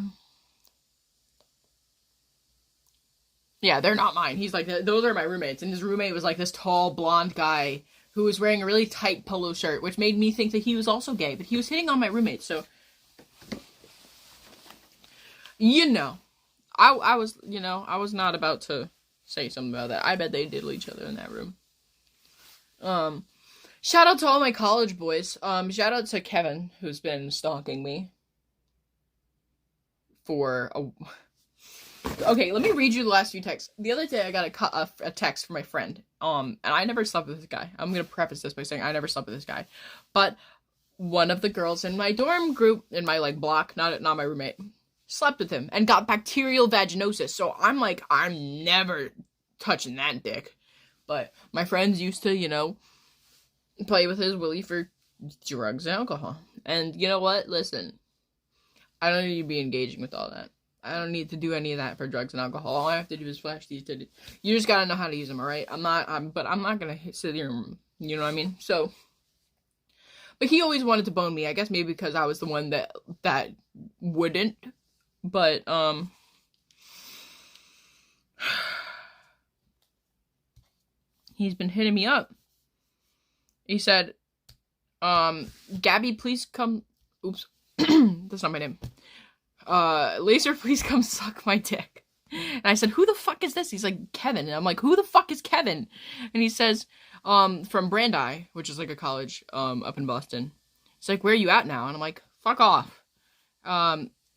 Yeah, they're not mine. He's like, those are my roommates. And his roommate was like this tall, blonde guy who was wearing a really tight polo shirt, which made me think that he was also gay. But he was hitting on my roommate, so... You know. I was, you know, I was not about to say something about that. I bet they diddle each other in that room. Shout out to all my college boys. Shout out to Kevin, who's been stalking me for a... Okay, let me read you the last few texts. The other day, I got a text from my friend, and I never slept with this guy. I'm gonna preface this by saying I never slept with this guy, but one of the girls in my dorm group, in my, like, block, not my roommate, slept with him, and got bacterial vaginosis, so I'm like, I'm never touching that dick. But my friends used to, you know, play with his willy for drugs and alcohol. And you know what? Listen, I don't need to be engaging with all that. I don't need to do any of that for drugs and alcohol. All I have to do is flash these titties. You just gotta know how to use them, alright? But I'm not gonna sit here and, you know what I mean? So, but he always wanted to bone me. I guess maybe because I was the one that wouldn't. But, he's been hitting me up. He said, Gabby, please come, oops, that's not my name. Laser, please come suck my dick. And I said, who the fuck is this? He's like, Kevin. And I'm like, who the fuck is Kevin? And he says, from Brandeis, which is like a college, up in Boston. He's like, where are you at now? And I'm like, fuck off.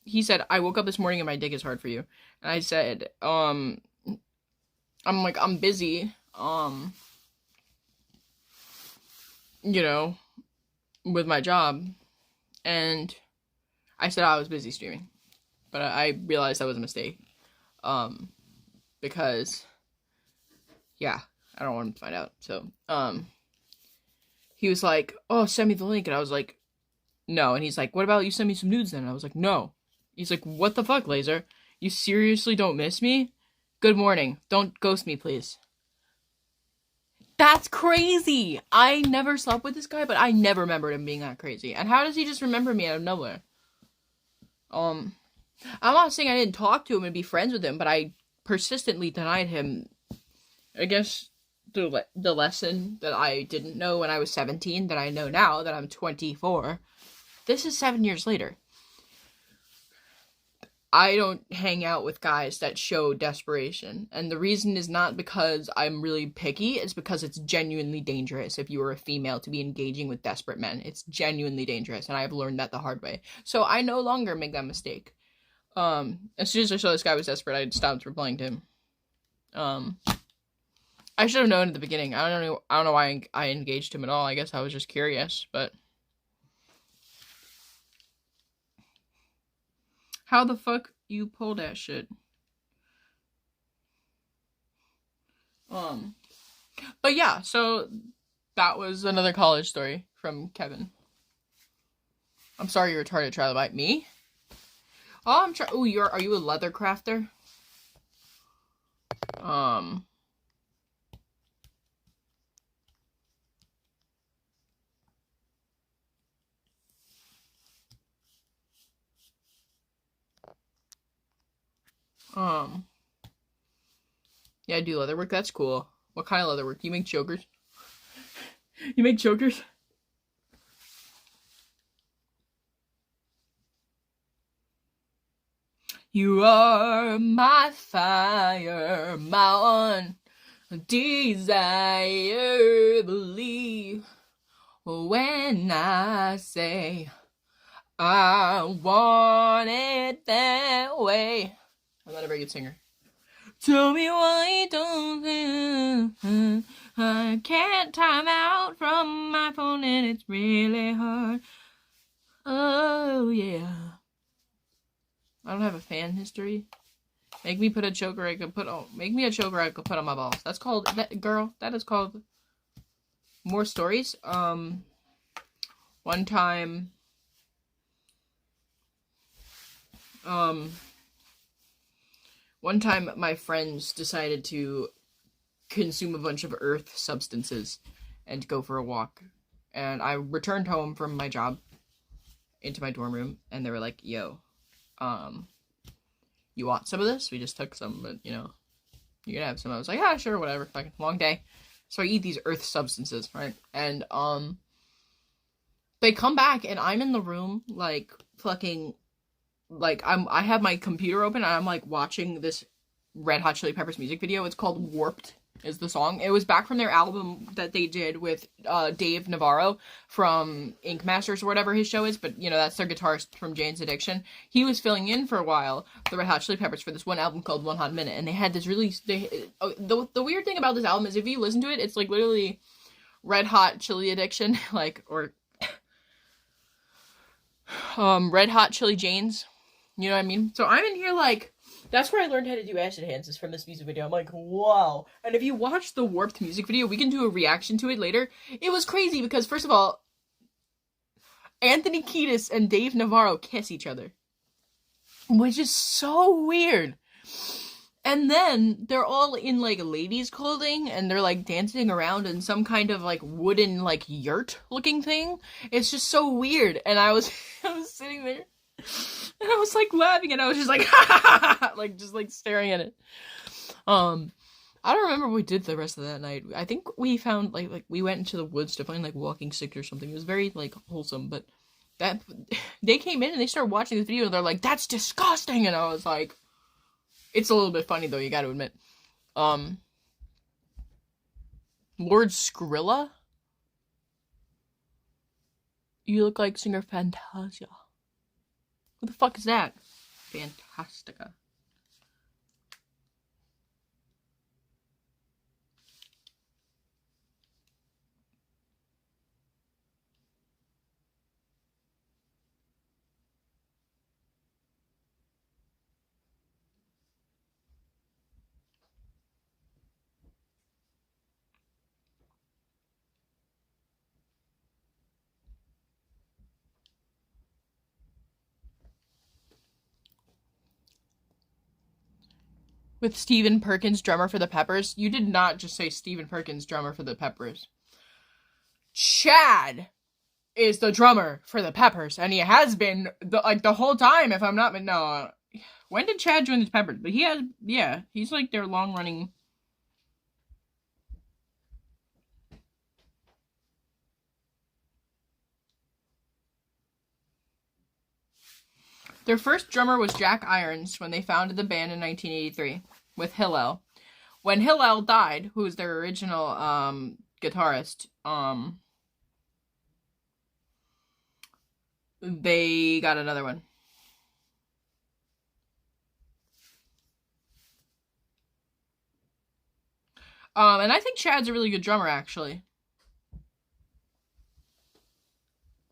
He said, I woke up this morning and my dick is hard for you. And I said, I'm like, I'm busy, you know, with my job. And I said I was busy streaming. But I realized that was a mistake. Because, yeah, I don't want him to find out. So, he was like, oh, send me the link. And I was like, no. And he's like, what about you send me some nudes then? And I was like, no. He's like, what the fuck, Laser? You seriously don't miss me? Good morning. Don't ghost me, please. That's crazy. I never slept with this guy, but I never remembered him being that crazy. And how does he just remember me out of nowhere? I'm not saying I didn't talk to him and be friends with him, but I persistently denied him, I guess, the lesson that I didn't know when I was 17, that I know now that I'm 24. This is 7 years later. I don't hang out with guys that show desperation. And the reason is not because I'm really picky, it's because it's genuinely dangerous if you are a female to be engaging with desperate men. It's genuinely dangerous, and I've learned that the hard way. So I no longer make that mistake. As soon as I saw this guy was desperate, I stopped replying to him. I should have known at the beginning. I don't know why I engaged him at all. I guess I was just curious, but... How the fuck you pull that shit? But yeah, so that was another college story from Kevin. I'm sorry you're retarded, try to bite me. Oh, are you a leather crafter? Yeah, I do leather work. That's cool. What kind of leather work? You make chokers? You make chokers? You are my fire, my one desire. Believe when I say I want it that way. I'm not a very good singer. Tell me why you don't. I can't time out from my phone and it's really hard. Oh yeah. I don't have a fan history. Make me put a choker I could put on. Make me a choker I could put on my balls. That's called that girl. That is called more stories. One time. One time my friends decided to consume a bunch of earth substances and go for a walk. And I returned home from my job into my dorm room and they were like, yo, you want some of this? We just took some, but you know, you can have some. I was like, yeah, sure, whatever. Fucking long day. So I eat these earth substances, right? And they come back and I'm in the room like fucking like I have my computer open and I'm like watching this Red Hot Chili Peppers music video. It's called Warped is the song. It was back from their album that they did with Dave Navarro from Ink Masters or whatever his show is, but you know, that's their guitarist from Jane's Addiction. He was filling in for a while, the Red Hot Chili Peppers, for this one album called One Hot Minute, and they had this really the weird thing about this album is if you listen to it, it's like literally Red Hot Chili Addiction, like, or Red Hot Chili Janes. You know what I mean? So I'm in here like, that's where I learned how to do acid hands, is from this music video. I'm like, wow. And if you watch the Warped music video, we can do a reaction to it later. It was crazy because, first of all, Anthony Kiedis and Dave Navarro kiss each other, which is so weird. And then they're all in like ladies' clothing and they're like dancing around in some kind of like wooden like yurt looking thing. It's just so weird. And I was sitting there and I was like laughing and I was just like like just like staring at it. I don't remember what we did the rest of that night. I think we found like we went into the woods to find like walking sticks or something. It was very like wholesome, but that they came in and they started watching this video and they're like, that's disgusting, and I was like, it's a little bit funny though, you gotta admit. Lord Skrilla? You look like singer Fantasia. Who the fuck is that? Fantastica. With Stephen Perkins, drummer for the Peppers. You did not just say Stephen Perkins, drummer for the Peppers. Chad is the drummer for the Peppers, and he has been the whole time. If I'm not, no. When did Chad join the Peppers? But he has, yeah, he's like their long running. Their first drummer was Jack Irons when they founded the band in 1983 with Hillel. When Hillel died, who was their original guitarist, they got another one. And I think Chad's a really good drummer, actually.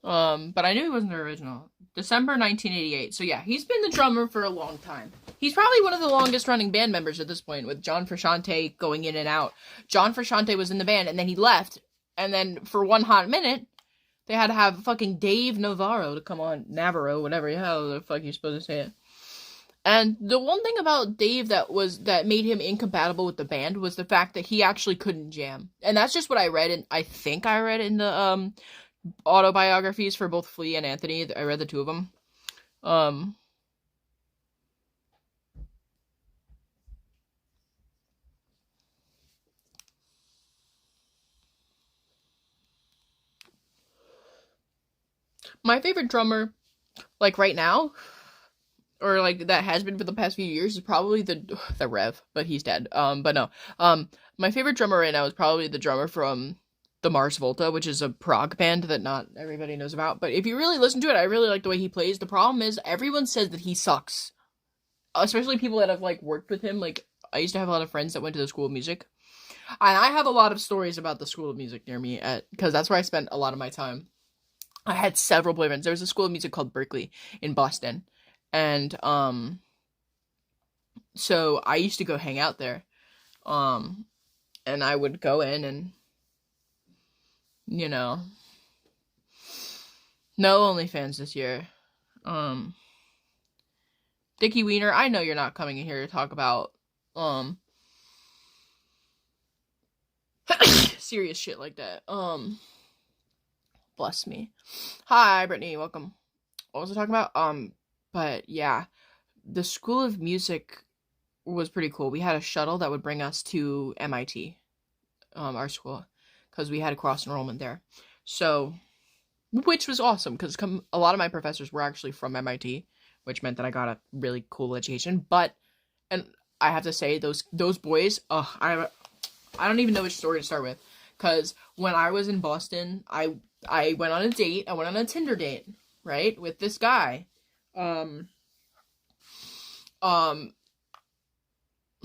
But I knew he wasn't their original. December 1988. So yeah, he's been the drummer for a long time. He's probably one of the longest running band members at this point, with John Frusciante going in and out. John Frusciante was in the band, and then he left. And then for One Hot Minute, they had to have fucking Dave Navarro to come on. Navarro, whatever the hell the fuck you're supposed to say it. And the one thing about Dave that made him incompatible with the band was the fact that he actually couldn't jam. And that's just what I read, and I think I read in the autobiographies for both Flea and Anthony. I read the two of them. My favorite drummer, like right now, or like that has been for the past few years, is probably the Rev, but he's dead. But no. My favorite drummer right now is probably the drummer from the Mars Volta, which is a prog band that not everybody knows about. But if you really listen to it, I really like the way he plays. The problem is everyone says that he sucks, especially people that have like worked with him. Like I used to have a lot of friends that went to the School of Music, and I have a lot of stories about the School of Music near me because that's where I spent a lot of my time. I had several boyfriends. There was a School of Music called Berkeley in Boston, and so I used to go hang out there, and I would go in and, you know, no OnlyFans this year. Dickie Wiener, I know you're not coming in here to talk about serious shit like that. Bless me. Hi, Brittany, welcome. What was I talking about? But yeah, the School of Music was pretty cool. We had a shuttle that would bring us to MIT, our school, because we had a cross enrollment there. So, which was awesome, because a lot of my professors were actually from MIT, which meant that I got a really cool education. But, and I have to say, those boys, I don't even know which story to start with, because when I was in Boston, I went on a date. I went on a Tinder date, right, with this guy,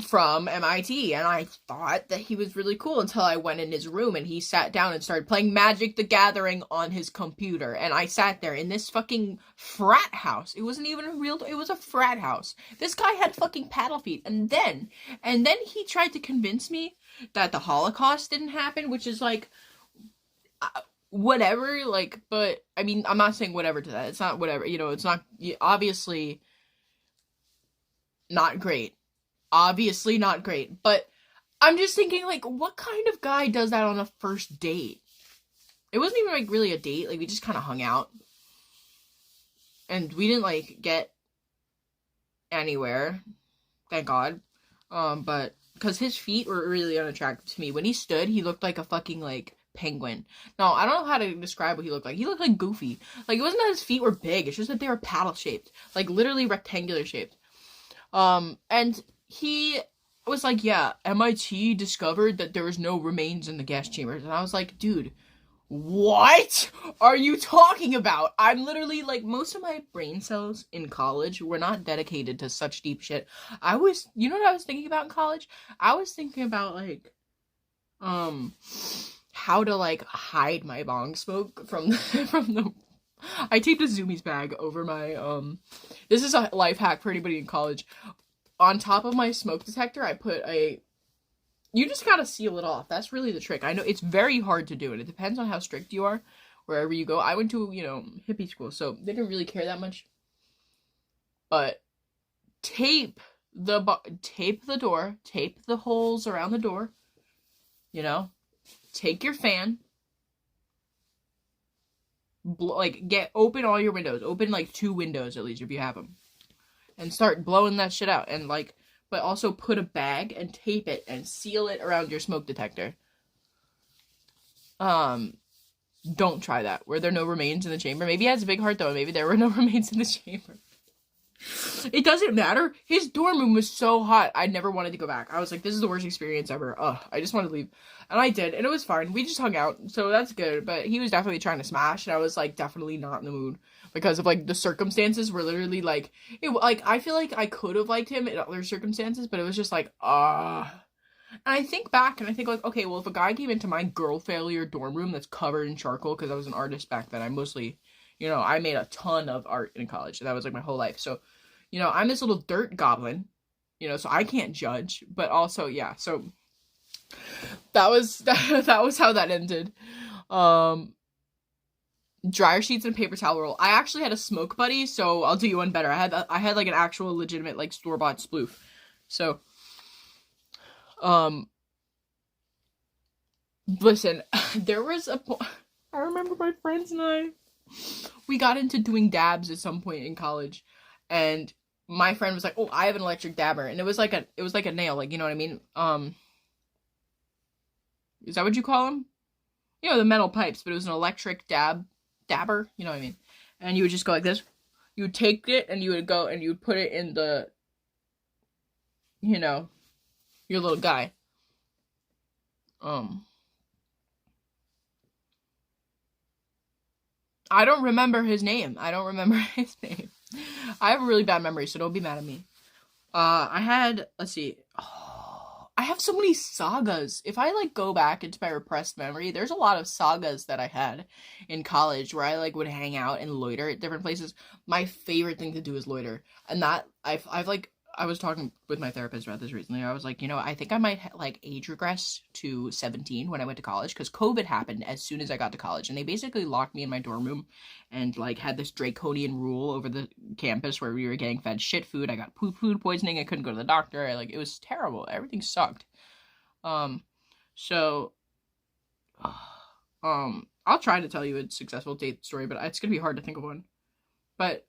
from MIT, and I thought that he was really cool until I went in his room and he sat down and started playing Magic the Gathering on his computer, and I sat there in this fucking frat house. It wasn't even it was a frat house. This guy had fucking paddle feet, and then he tried to convince me that the Holocaust didn't happen, which is like, whatever, like, but, I mean, I'm not saying whatever to that. It's not whatever, it's not, obviously not great. Obviously not great, but I'm just thinking, like, what kind of guy does that on a first date? It wasn't even, like, really a date. Like, we just kind of hung out. And we didn't, like, get anywhere. Thank God. But, because his feet were really unattractive to me. When he stood, he looked like a fucking, like, penguin. No, I don't know how to describe what he looked like. He looked like Goofy. Like, it wasn't that his feet were big. It's just that they were paddle-shaped. Like, literally rectangular-shaped. And he was like, yeah, MIT discovered that there was no remains in the gas chambers. And I was like, dude, what are you talking about? I'm literally, like, most of my brain cells in college were not dedicated to such deep shit. You know what I was thinking about in college? I was thinking about, like, how to, like, hide my bong smoke from the I taped a Zoomies bag over my, this is a life hack for anybody in college. On top of my smoke detector, I put you just gotta seal it off. That's really the trick. I know it's very hard to do, and it depends on how strict you are wherever you go. I went to, hippie school, so they didn't really care that much. But tape the door, tape the holes around the door, take your fan, open all your windows, open, like, 2 windows at least if you have them, and start blowing that shit out, and, like, but also put a bag and tape it and seal it around your smoke detector. Don't try that. Were there no remains in the chamber? Maybe he has a big heart, though. Maybe there were no remains in the chamber. It doesn't matter. His dorm room was so hot, I never wanted to go back. I was like, this is the worst experience ever. I just wanted to leave. And I did, and it was fine. We just hung out, so that's good. But he was definitely trying to smash, and I was, like, definitely not in the mood. Because of, like, the circumstances were literally, like, I feel like I could have liked him in other circumstances, but it was just, like, And I think back, and I think, like, okay, well, if a guy came into my girl failure dorm room that's covered in charcoal, because I was an artist back then, I mostly, I made a ton of art in college, and that was, like, my whole life, so, I'm this little dirt goblin, so I can't judge, but also, yeah, so, that was how that ended. Dryer sheets and paper towel roll. I actually had a smoke buddy, so I'll do you one better. I had like an actual legitimate, like, store-bought sploof. So, listen, there was I remember my friends and we got into doing dabs at some point in college, and my friend was like, oh, I have an electric dabber, and it was like a nail, like, you know what I mean? Is that what you call them? The metal pipes, but it was an electric dabber, you know what I mean? And you would just go like this. you would take it and you would go and you would put it in the, you know, your little guy. I don't remember his name. I have a really bad memory, so don't be mad at me. I had, let's see. Oh, I have so many sagas. If I, like, go back into my repressed memory, there's a lot of sagas that I had in college where I, like, would hang out and loiter at different places. My favorite thing to do is loiter. And that, I've like, I was talking with my therapist about this recently. I was like, I think I might, like, age regress to 17 when I went to college, because COVID happened as soon as I got to college, and they basically locked me in my dorm room and, like, had this draconian rule over the campus where we were getting fed shit food. I got food poisoning. I couldn't go to the doctor. It was terrible. Everything sucked. So, I'll try to tell you a successful date story, but it's gonna be hard to think of one. But,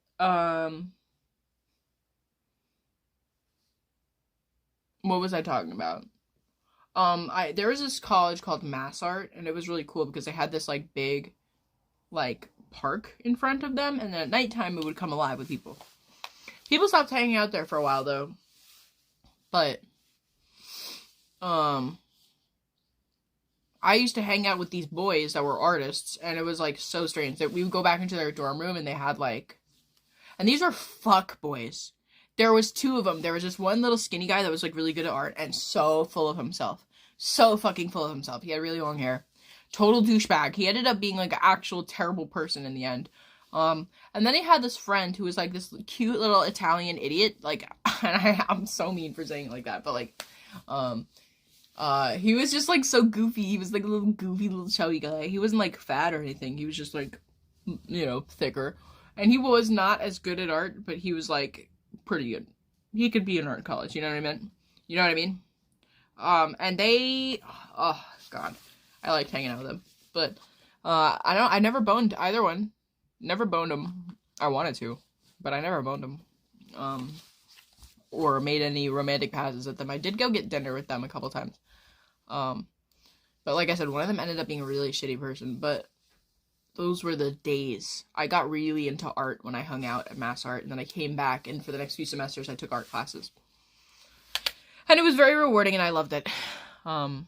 what was I talking about? There was this college called Mass Art, and it was really cool because they had this, like, big, like, park in front of them, and then at nighttime it would come alive with people. People stopped hanging out there for a while, though. But, I used to hang out with these boys that were artists, and it was, like, so strange that we would go back into their dorm room, and they had, like, and these were fuck boys. There was two of them. There was this one little skinny guy that was, like, really good at art and so full of himself. So fucking full of himself. He had really long hair. Total douchebag. He ended up being, like, an actual terrible person in the end. And then he had this friend who was, like, this cute little Italian idiot. Like, and I'm so mean for saying it like that, but, like, he was just, like, so goofy. He was, like, a little goofy little chubby guy. He wasn't, like, fat or anything. He was just, like, thicker. And he was not as good at art, but he was, like, pretty good. He could be in art college, you know what I mean? And they, oh god, I liked hanging out with them, but, I never boned either one. Never boned them. I wanted to, but I never boned them, or made any romantic passes at them. I did go get dinner with them a couple times, but like I said, one of them ended up being a really shitty person, but those were the days. I got really into art when I hung out at Mass Art, and then I came back, and for the next few semesters, I took art classes. And it was very rewarding, and I loved it. What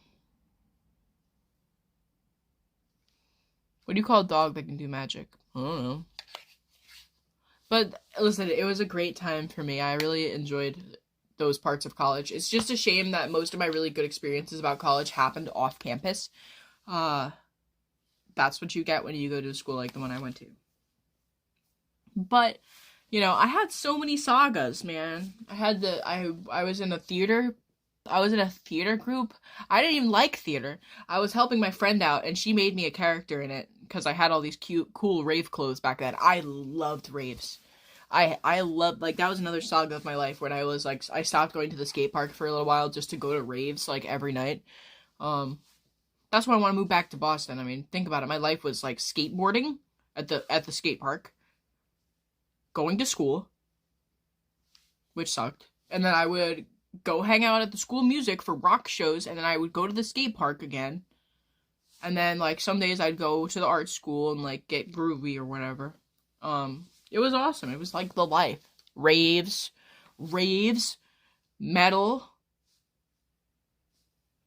do you call a dog that can do magic? I don't know. But, listen, it was a great time for me. I really enjoyed those parts of college. It's just a shame that most of my really good experiences about college happened off campus. That's what you get when you go to a school like the one I went to. But, I had so many sagas, man. I was in a theater. I was in a theater group. I didn't even like theater. I was helping my friend out, and she made me a character in it because I had all these cute, cool rave clothes back then. I loved raves. I loved, like, that was another saga of my life when I was, like, I stopped going to the skate park for a little while just to go to raves, like, every night. That's why I want to move back to Boston. I mean, think about it. My life was, like, skateboarding at the skate park, going to school, which sucked, and then I would go hang out at the school music for rock shows, and then I would go to the skate park again, and then, like, some days I'd go to the art school and, like, get groovy or whatever. It was awesome. It was, like, the life. Raves, metal,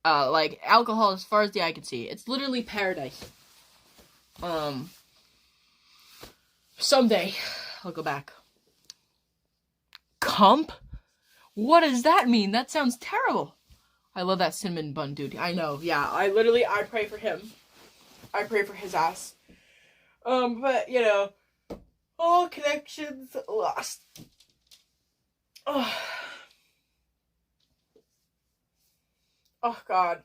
like, alcohol as far as the eye can see. It's literally paradise. Someday, I'll go back. Comp? What does that mean? That sounds terrible. I love that cinnamon bun dude. I know, yeah. I pray for him. I pray for his ass. But, all connections lost. Oh. Oh, God.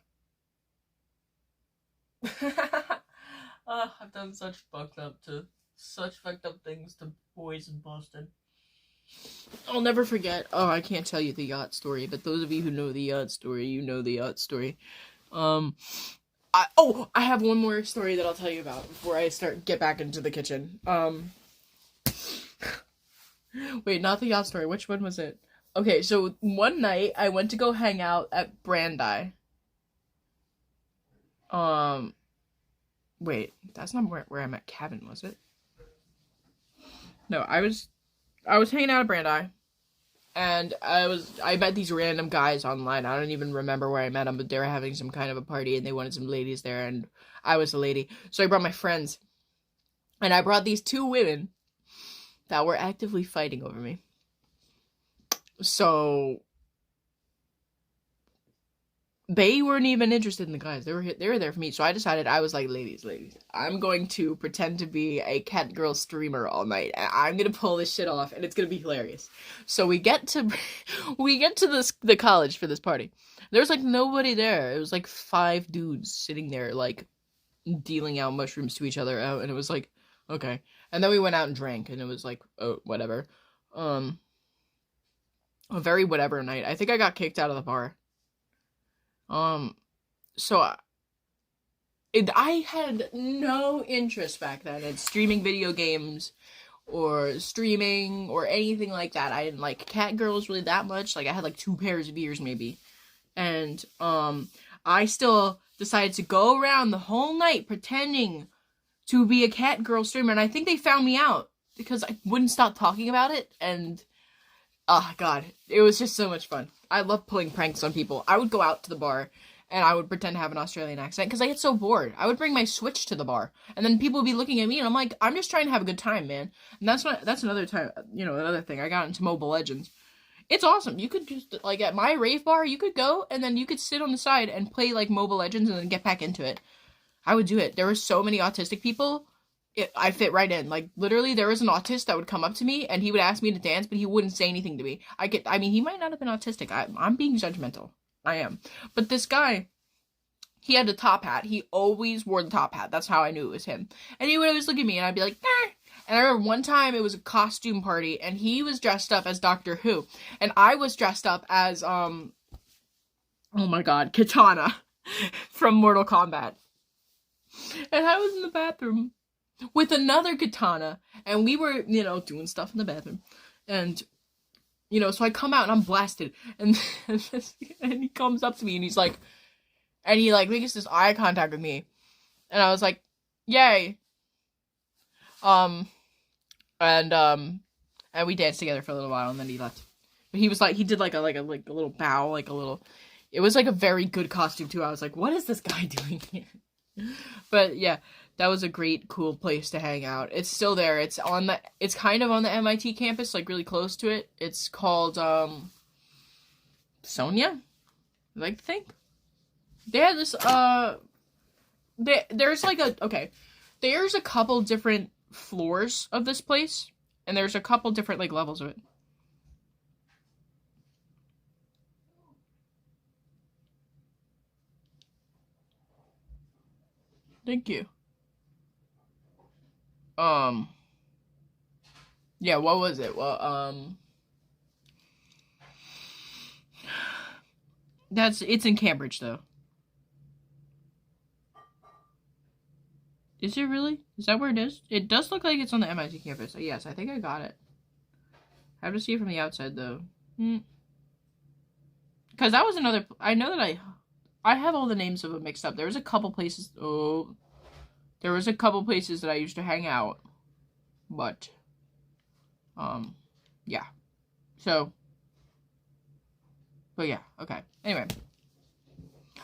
I've done such fucked up things to boys in Boston. I'll never forget. Oh, I can't tell you the yacht story, but those of you who know the yacht story, you know the yacht story. I have one more story that I'll tell you about before I get back into the kitchen. Wait, not the yacht story. Which one was it? Okay, so one night I went to go hang out at Brandeis. Wait, that's not where I met Kevin, was it? No, I was I was hanging out at Brandeis, and I met these random guys online. I don't even remember where I met them, but they were having some kind of a party, and they wanted some ladies there, and I was a lady. So I brought my friends, and I brought these 2 women that were actively fighting over me. So they weren't even interested in the guys. They were there for me. So I decided, I was like, ladies, I'm going to pretend to be a cat girl streamer all night. And I'm gonna pull this shit off, and it's gonna be hilarious. So we get to the college for this party. There's like nobody there. It was like 5 dudes sitting there, like dealing out mushrooms to each other, and it was like, okay. And then we went out and drank, and it was like, oh, whatever. A very whatever night. I think I got kicked out of the bar. So I had no interest back then in streaming video games or streaming or anything like that. I didn't like cat girls really that much. Like, I had like 2 pairs of ears maybe. And, I still decided to go around the whole night pretending to be a cat girl streamer. And I think they found me out because I wouldn't stop talking about it. And, oh god, it was just so much fun. I love pulling pranks on people. I would go out to the bar, and I would pretend to have an Australian accent, because I get so bored. I would bring my Switch to the bar, and then people would be looking at me, and I'm like, I'm just trying to have a good time, man. And that's another time, another thing. I got into Mobile Legends. It's awesome. You could just, like, at my rave bar, you could go, and then you could sit on the side and play, like, Mobile Legends, and then get back into it. I would do it. There were so many autistic people. I fit right in. Like, literally, there was an autist that would come up to me, and he would ask me to dance, but he wouldn't say anything to me. I mean, he might not have been autistic. I'm being judgmental. I am. But this guy, he had a top hat. He always wore the top hat. That's how I knew it was him. And he would always look at me, and I'd be like, nah. And I remember one time it was a costume party, and he was dressed up as Doctor Who. And I was dressed up as, oh my god, Katana from Mortal Kombat. And I was in the bathroom with another Katana, and we were, doing stuff in the bathroom, and, so I come out, and I'm blasted, and he comes up to me, and he's like, and he, like, makes this eye contact with me, and I was like, yay, and we danced together for a little while, and then he left, but he was like, he did, like a little bow, it was, like, a very good costume, too. I was like, what is this guy doing here? But, yeah. That was a great, cool place to hang out. It's still there. It's kind of on the MIT campus, like really close to it. It's called, Sonia? I like to think. They had this, there's like there's a couple different floors of this place, and there's a couple different, like, levels of it. Thank you. Yeah, what was it? Well, it's in Cambridge, though. Is it really? Is that where it is? It does look like it's on the MIT campus. Yes, I think I got it. I have to see it from the outside, though. Because that was another... I know that I have all the names of them mixed up. There was a couple places... There was a couple places that I used to hang out. But, yeah. So, but yeah, okay. Anyway,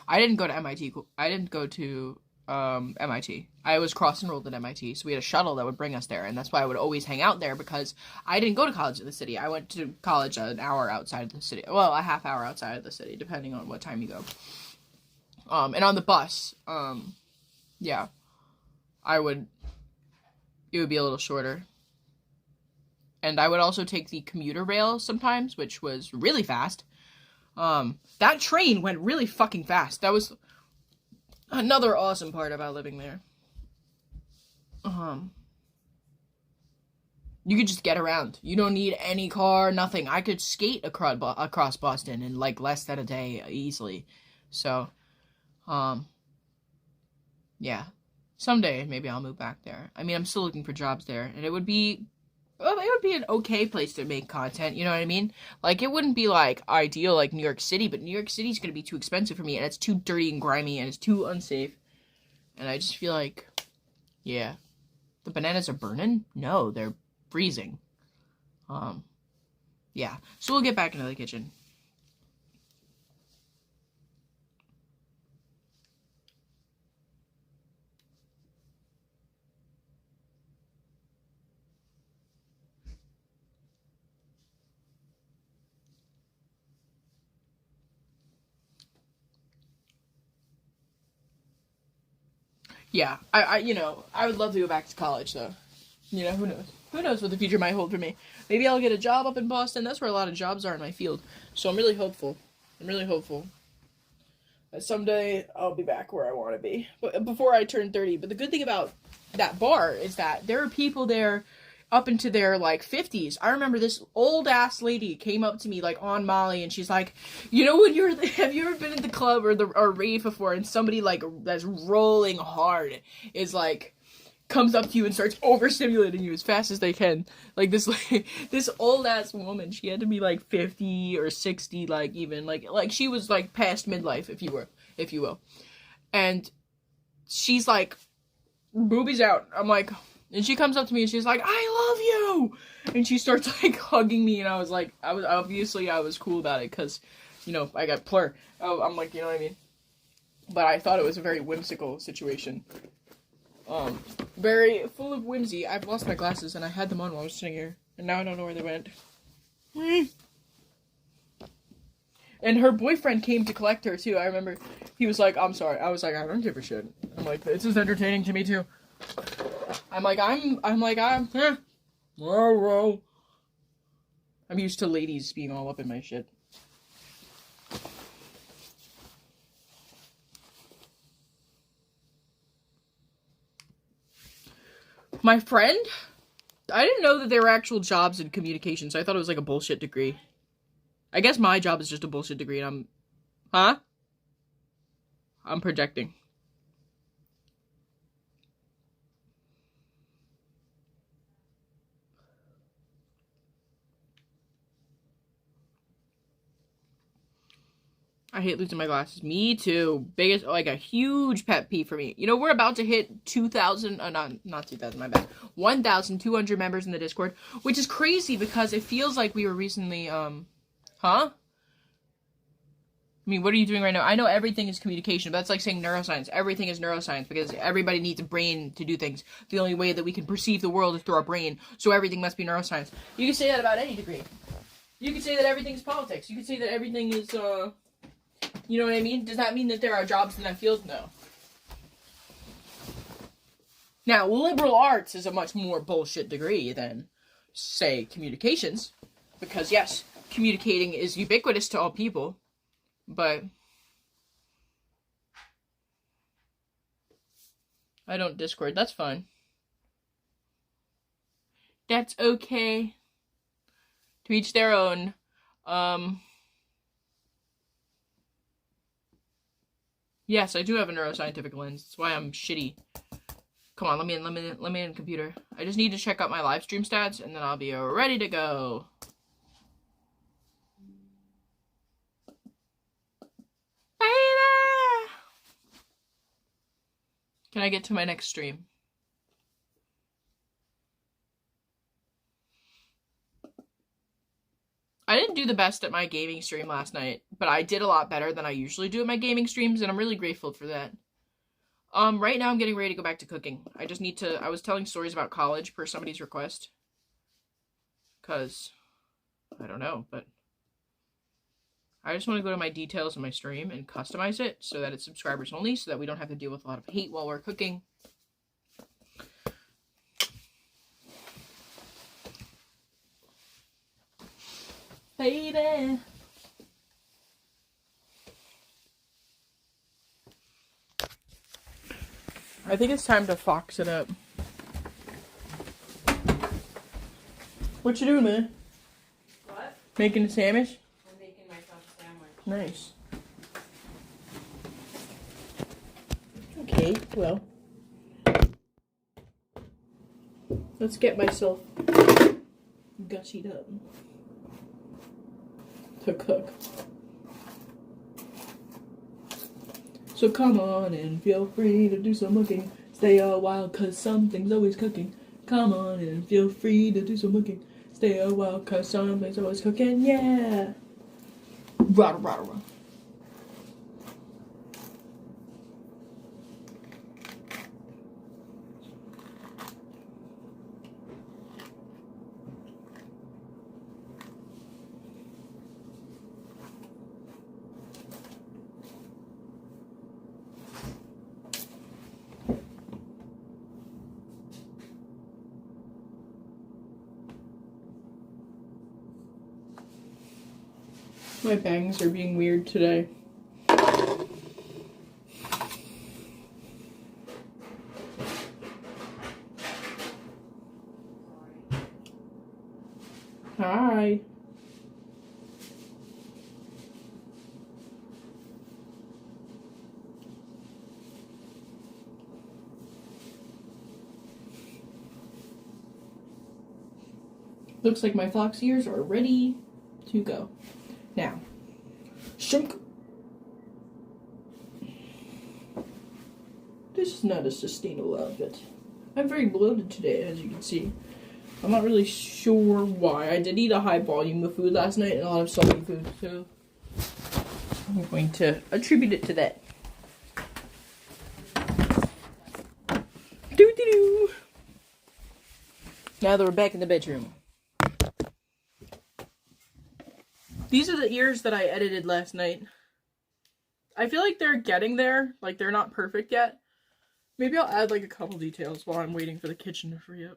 I didn't go to MIT. I didn't go to, MIT. I was cross-enrolled at MIT, so we had a shuttle that would bring us there, and that's why I would always hang out there, because I didn't go to college in the city. I went to college an hour outside of the city. Well, a half hour outside of the city, depending on what time you go. And on the bus, yeah. It would be a little shorter. And I would also take the commuter rail sometimes, which was really fast. That train went really fucking fast. That was another awesome part about living there. You could just get around. You don't need any car, nothing. I could skate across Boston in, like, less than a day easily. So, yeah. Someday, maybe I'll move back there. I mean, I'm still looking for jobs there, and it would be an okay place to make content, you know what I mean? Like, it wouldn't be, like, ideal like New York City, but New York City's gonna be too expensive for me, and it's too dirty and grimy, and it's too unsafe. And I just feel like, yeah. The bananas are burning? No, they're freezing. Yeah. So we'll get back into the kitchen. Yeah, I would love to go back to college, though. Who knows? Who knows what the future might hold for me? Maybe I'll get a job up in Boston. That's where a lot of jobs are in my field. So I'm really hopeful. That someday I'll be back where I want to be. But before I turn 30. But the good thing about that bar is that there are people there up into their, 50s. I remember this old-ass lady came up to me, on Molly, and she's like, when have you ever been at the club or rave before, and somebody, that's rolling hard is, comes up to you and starts overstimulating you as fast as they can. This old-ass woman, she had to be, 50 or 60, even, she was, past midlife, if you will. And she's, boobies out. I'm like... And she comes up to me and she's like, I love you! And she starts, hugging me, and I was I was cool about it, because, I got plur. Oh, I'm like, you know what I mean? But I thought it was a very whimsical situation. Very full of whimsy. I've lost my glasses, and I had them on while I was sitting here, and now I don't know where they went. And her boyfriend came to collect her, too. I remember he was like, I'm sorry. I was like, I don't give a shit. I'm like, this is entertaining to me, too. Whoa. I'm used to ladies being all up in my shit. My friend? I didn't know that there were actual jobs in communications, so I thought it was a bullshit degree. I guess my job is just a bullshit degree, and I'm projecting. I hate losing my glasses. Me too. Biggest, a huge pet peeve for me. We're about to hit 2,000, not 2,000, my bad. 1,200 members in the Discord, which is crazy because it feels like we were recently, I mean, what are you doing right now? I know everything is communication, but that's like saying neuroscience. Everything is neuroscience because everybody needs a brain to do things. The only way that we can perceive the world is through our brain, so everything must be neuroscience. You can say that about any degree. You can say that everything is politics. You can say that everything is, you know what I mean? Does that mean that there are jobs in that field? No. Now, liberal arts is a much more bullshit degree than, say, communications. Because, yes, communicating is ubiquitous to all people. But I don't Discord. That's fine. That's okay. To each their own. Yes, I do have a neuroscientific lens. That's why I'm shitty. Come on, let me in, computer. I just need to check out my live stream stats, and then I'll be ready to go. Baby! Can I get to my next stream? I didn't do the best at my gaming stream last night, but I did a lot better than I usually do at my gaming streams, and I'm really grateful for that. Right now I'm getting ready to go back to cooking. I just need to, I was telling stories about college per somebody's request. Because, I don't know, but I just want to go to my details in my stream and customize it so that it's subscribers only, so that we don't have to deal with a lot of hate while we're cooking. Baby! I think it's time to fox it up. What you doing, man? What? Making a sandwich? I'm making myself a sandwich. Nice. Okay, well. Let's get myself gussied up to cook. So come on and feel free to do some cooking. Stay a while cause something's always cooking. Come on and feel free to do some cooking. Stay a while, cause somebody's always cooking, yeah. Rada, rada, rada. My bangs are being weird today. Hi. Looks like my fox ears are ready to go. Now, shunk. This is not a sustainable outfit. I'm very bloated today, as you can see. I'm not really sure why. I did eat a high volume of food last night and a lot of salty food, so I'm going to attribute it to that. Doo-doo-doo. Now that we're back in the bedroom. These are the ears that I edited last night. I feel like they're getting there. Like, they're not perfect yet. Maybe I'll add, like, a couple details while I'm waiting for the kitchen to free up.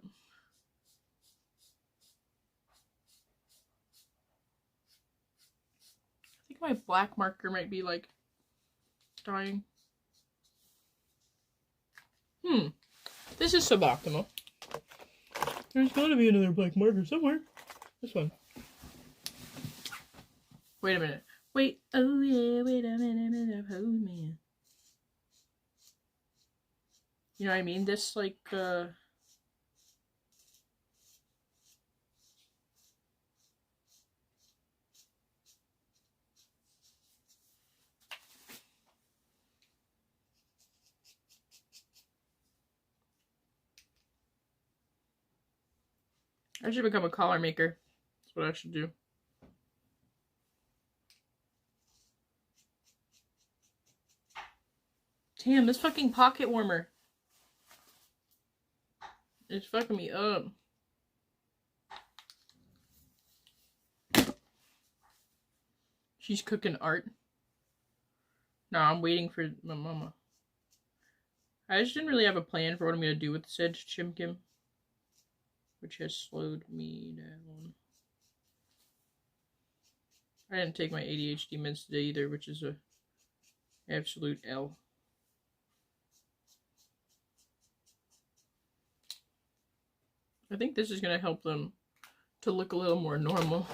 I think my black marker might be, like, dying. This is suboptimal. There's gotta be another black marker somewhere. This one. Wait a minute. Wait. Oh yeah, wait a minute. Oh man. You know what I mean? This, like, I should become a collar maker. That's what I should do. Damn, this fucking pocket warmer. It's fucking me up. She's cooking art. No, I'm waiting for my mama. I just didn't really have a plan for what I'm gonna do with said chimkim, which has slowed me down. I didn't take my ADHD meds today either, which is a absolute L. I think this is going to help them to look a little more normal.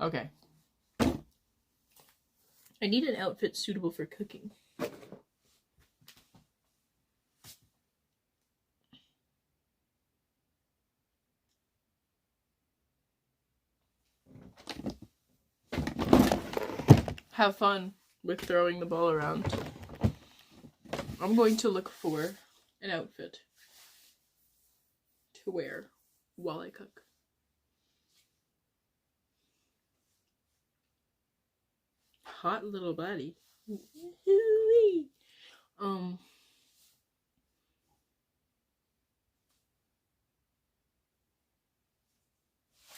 Okay. I need an outfit suitable for cooking. Have fun with throwing the ball around. I'm going to look for an outfit to wear while I cook. Hot little body. I'm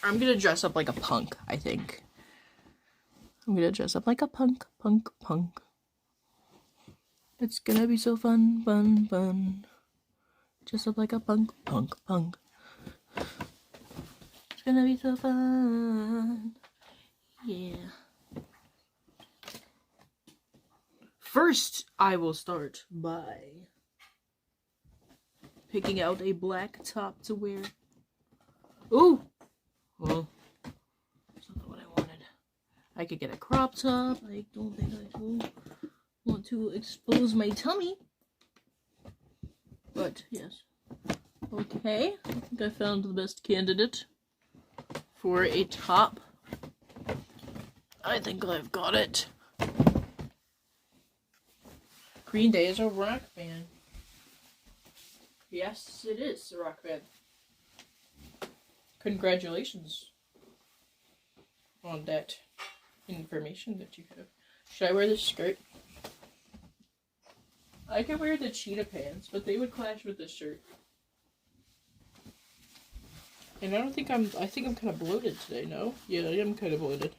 gonna dress up like a punk, I think. I'm gonna dress up like a punk. It's gonna be so fun. Dress up like a punk. It's gonna be so fun. Yeah. First, I will start by picking out a black top to wear. Ooh! Well, that's not what I wanted. I could get a crop top. I don't think I do want to expose my tummy. But, yes. Okay, I think I found the best candidate for a top. I think I've got it. Green Day is a rock band. Yes, it is a rock band. Congratulations on that information that you have. Should I wear this skirt? I could wear the cheetah pants, but they would clash with this shirt. And I think I'm kind of bloated today, no? Yeah, I am kind of bloated.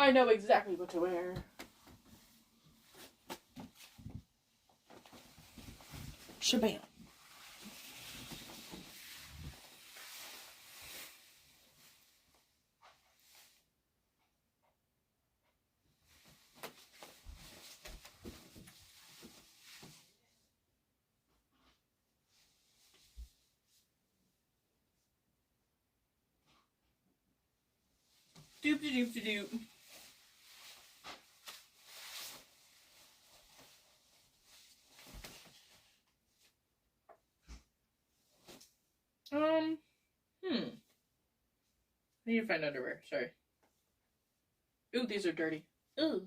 I know exactly what to wear. Shabam. Doop de doop de doop. I need to find underwear. Sorry. Ooh, these are dirty. Ooh.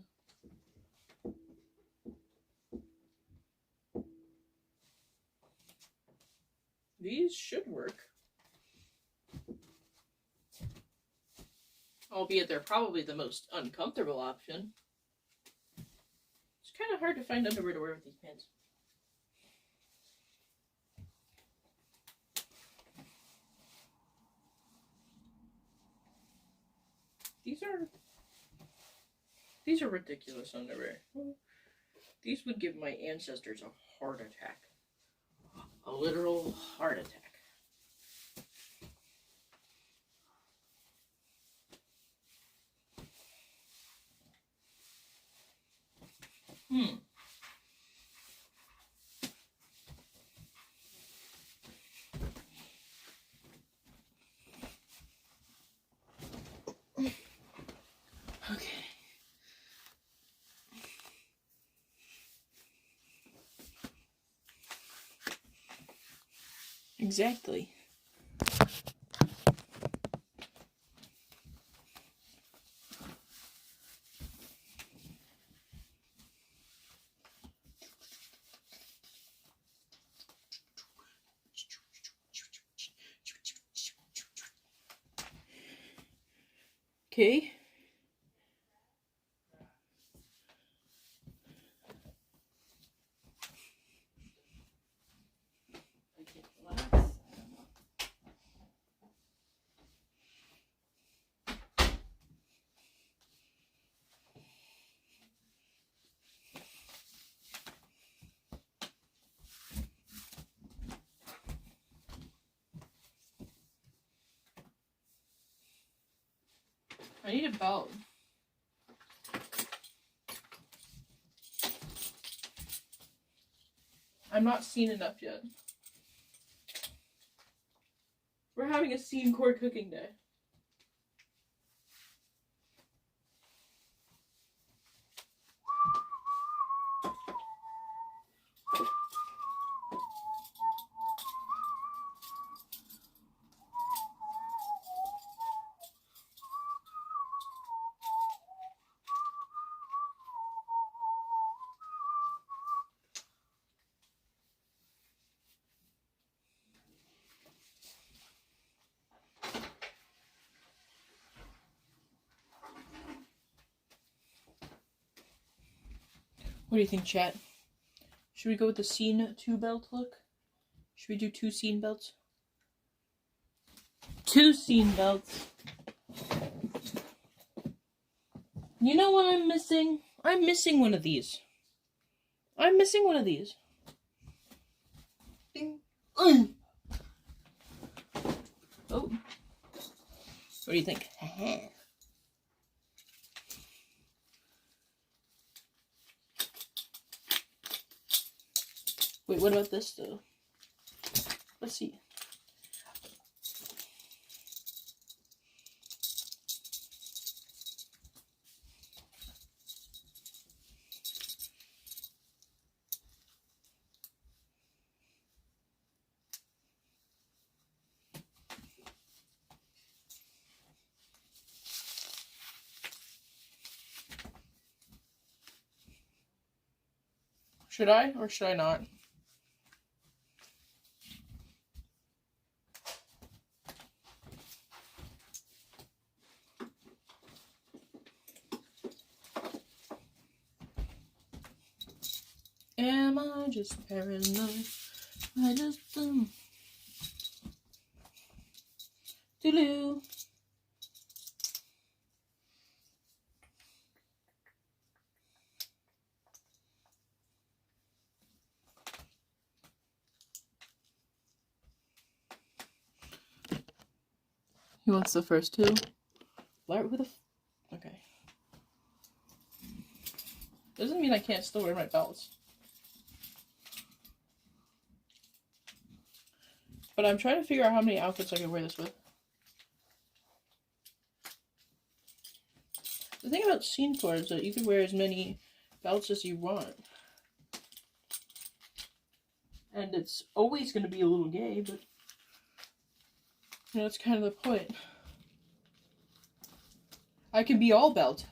These should work. Albeit they're probably the most uncomfortable option. It's kind of hard to find underwear to wear with these pants. These are ridiculous underwear. These would give my ancestors a heart attack. A literal heart attack. Okay. Exactly. Okay. I need a belt. I'm not seen enough yet. We're having a scene core cooking day. What do you think, chat? Should we go with the scene 2 belt look? Should we do 2 scene belts? 2 scene belts. You know what I'm missing? I'm missing one of these. I'm missing one of these. Ding. Oh. What do you think? Wait, what about this though? Let's see. Should I or should I not? Am I just paranoid? I just Doo-doo. He wants the first two. Who the okay. Doesn't mean I can't still wear my belts. But I'm trying to figure out how many outfits I can wear this with. The thing about scene tour is that you can wear as many belts as you want. And it's always going to be a little gay, but you know, that's kind of the point. I can be all belt.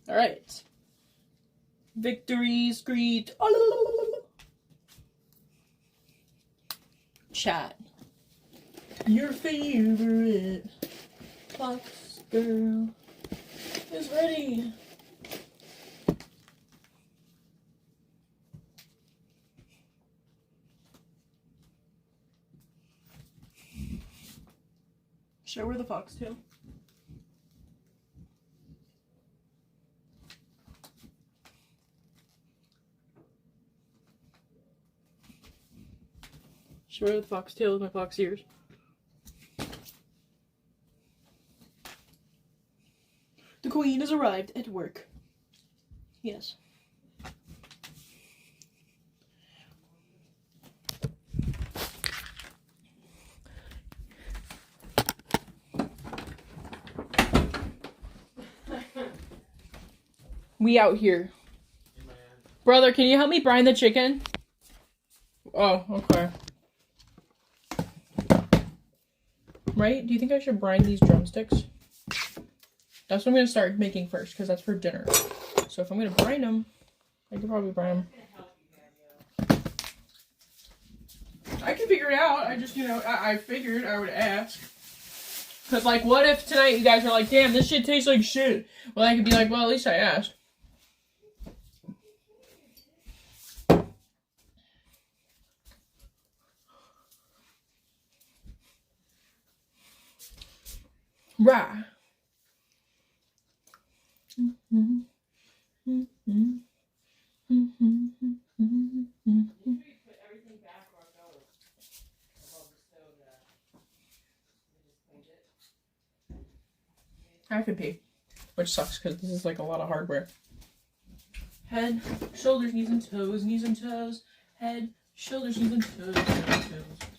All right. Victory screed. Chat. Your favorite fox girl is ready. Should I wear the foxtail? Should I wear the foxtail with my fox ears? The queen has arrived at work. Yes. We out here. Brother, can you help me brine the chicken? Oh, okay. Right? Do you think I should brine these drumsticks? That's what I'm going to start making first, because that's for dinner. So if I'm going to brine them, I could probably brine them. I can figure it out. I just, you know, I figured I would ask. Because, like, what if tonight you guys are like, damn, this shit tastes like shit? Well, I could be like, well, at least I asked. Right. I have to pee, which sucks because this is like a lot of hardware. Head, shoulders, knees and toes, knees and toes. Head, shoulders, knees and toes, knees and toes.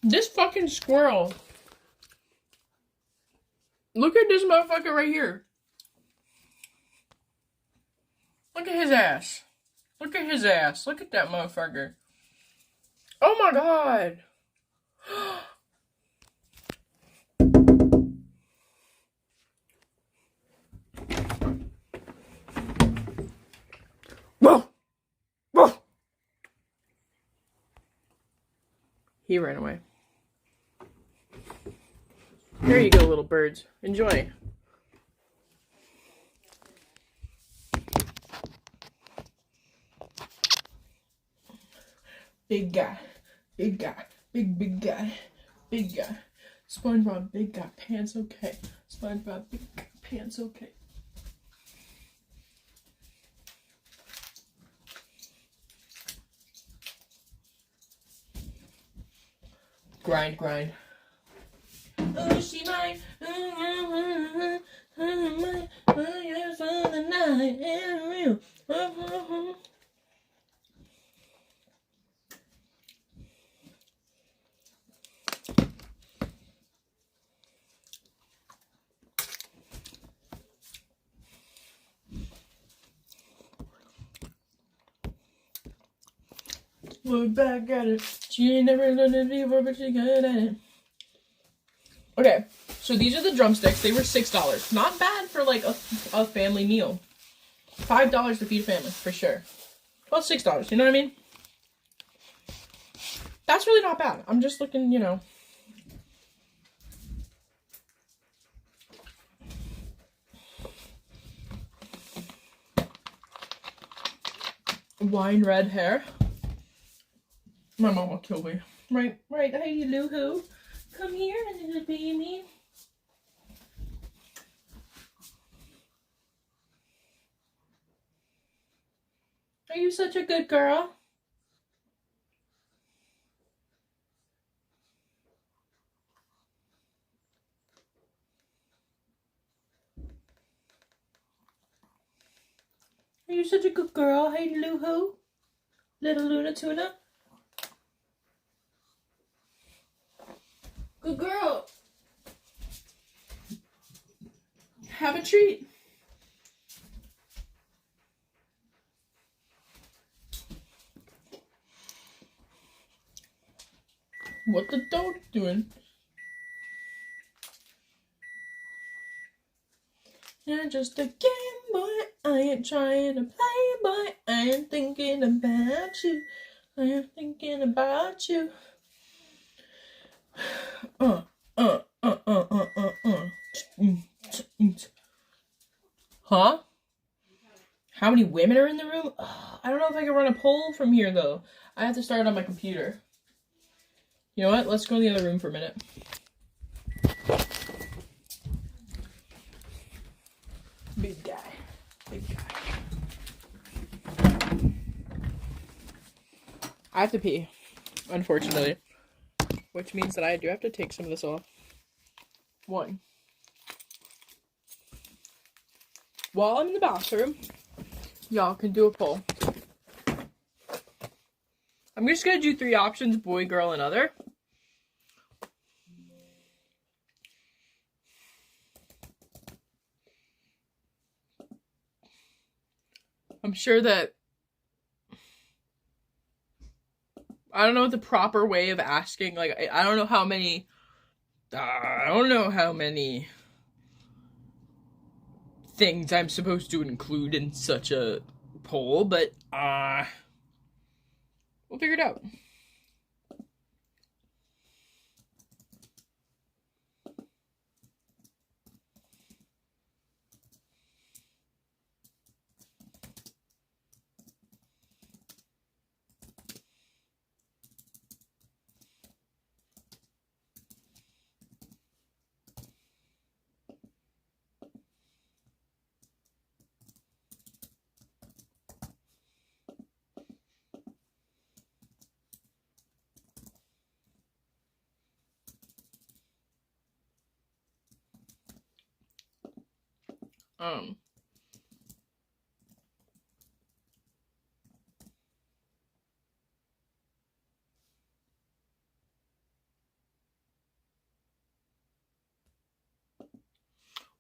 This fucking squirrel. Look at this motherfucker right here. Look at his ass. Look at his ass. Look at that motherfucker. Oh my god. Whoa. Whoa. He ran away. There you go, little birds. Enjoy. Big guy. Big guy. Big guy. Big guy. SpongeBob big got pants, okay. SpongeBob big got pants, okay. Grind, grind. Oh, she might. For the night. Look back at it. She ain't never done it before, but she good at it. Okay, so these are the drumsticks. They were $6. Not bad for like a family meal. $5 to feed a family, for sure. Well, $6, you know what I mean? That's really not bad. I'm just looking, you know. Wine red hair. My mom will kill me. Right, hey, Lou-hoo. Come here, little baby. Are you such a good girl? Are you such a good girl? Hey, Lou-hoo. Little Luna Tuna. Good girl. Have a treat. What the dog doing? You're just a game boy. I ain't trying to play, boy. I ain't thinking about you. I am thinking about you. Huh? How many women are in the room? I don't know if I can run a poll from here, though. I have to start on my computer. You know what? Let's go in the other room for a minute. Big guy. Big guy. I have to pee, unfortunately. Which means that I do have to take some of this off. 1. While I'm in the bathroom, y'all can do a poll. I'm just gonna do 3 options: boy, girl, and other. I'm sure that I don't know the proper way of asking. Like, I don't know how many. I don't know how many things I'm supposed to include in such a poll, but we'll figure it out.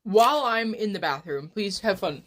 While I'm in the bathroom, please have fun.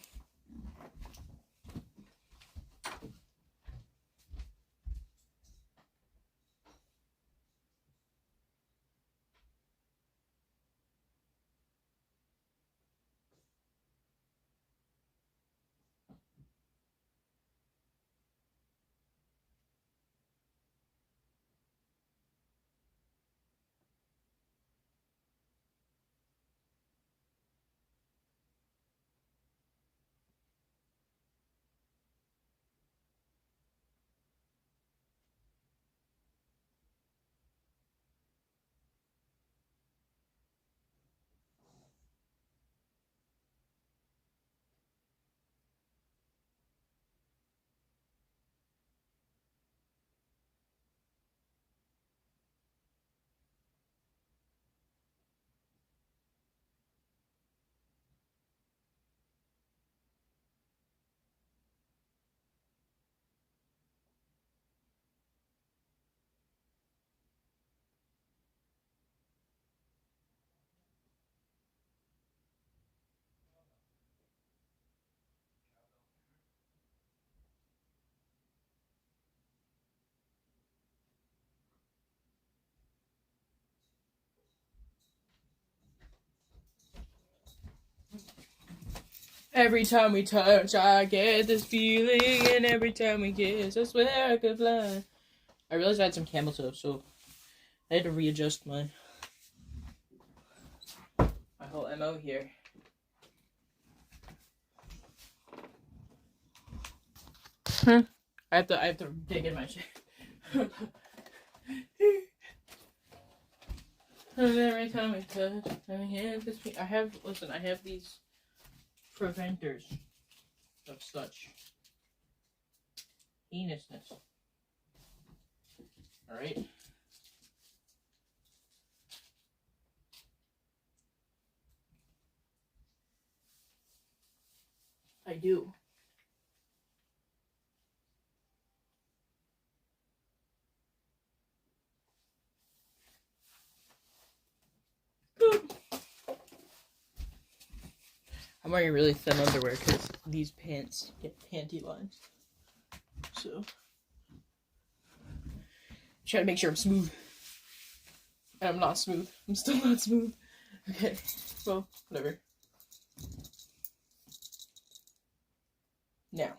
Every time we touch, I get this feeling, and every time we kiss, I swear I could fly. I realized I had some camel toe, so I had to readjust my whole MO here. I have to dig in my shit. And every time we touch, I have these preventers of such heinousness. Alright? I do. I'm wearing really thin underwear because these pants get panty lines. So, try to make sure I'm smooth. And I'm not smooth. I'm still not smooth. Okay, well, whatever. Now.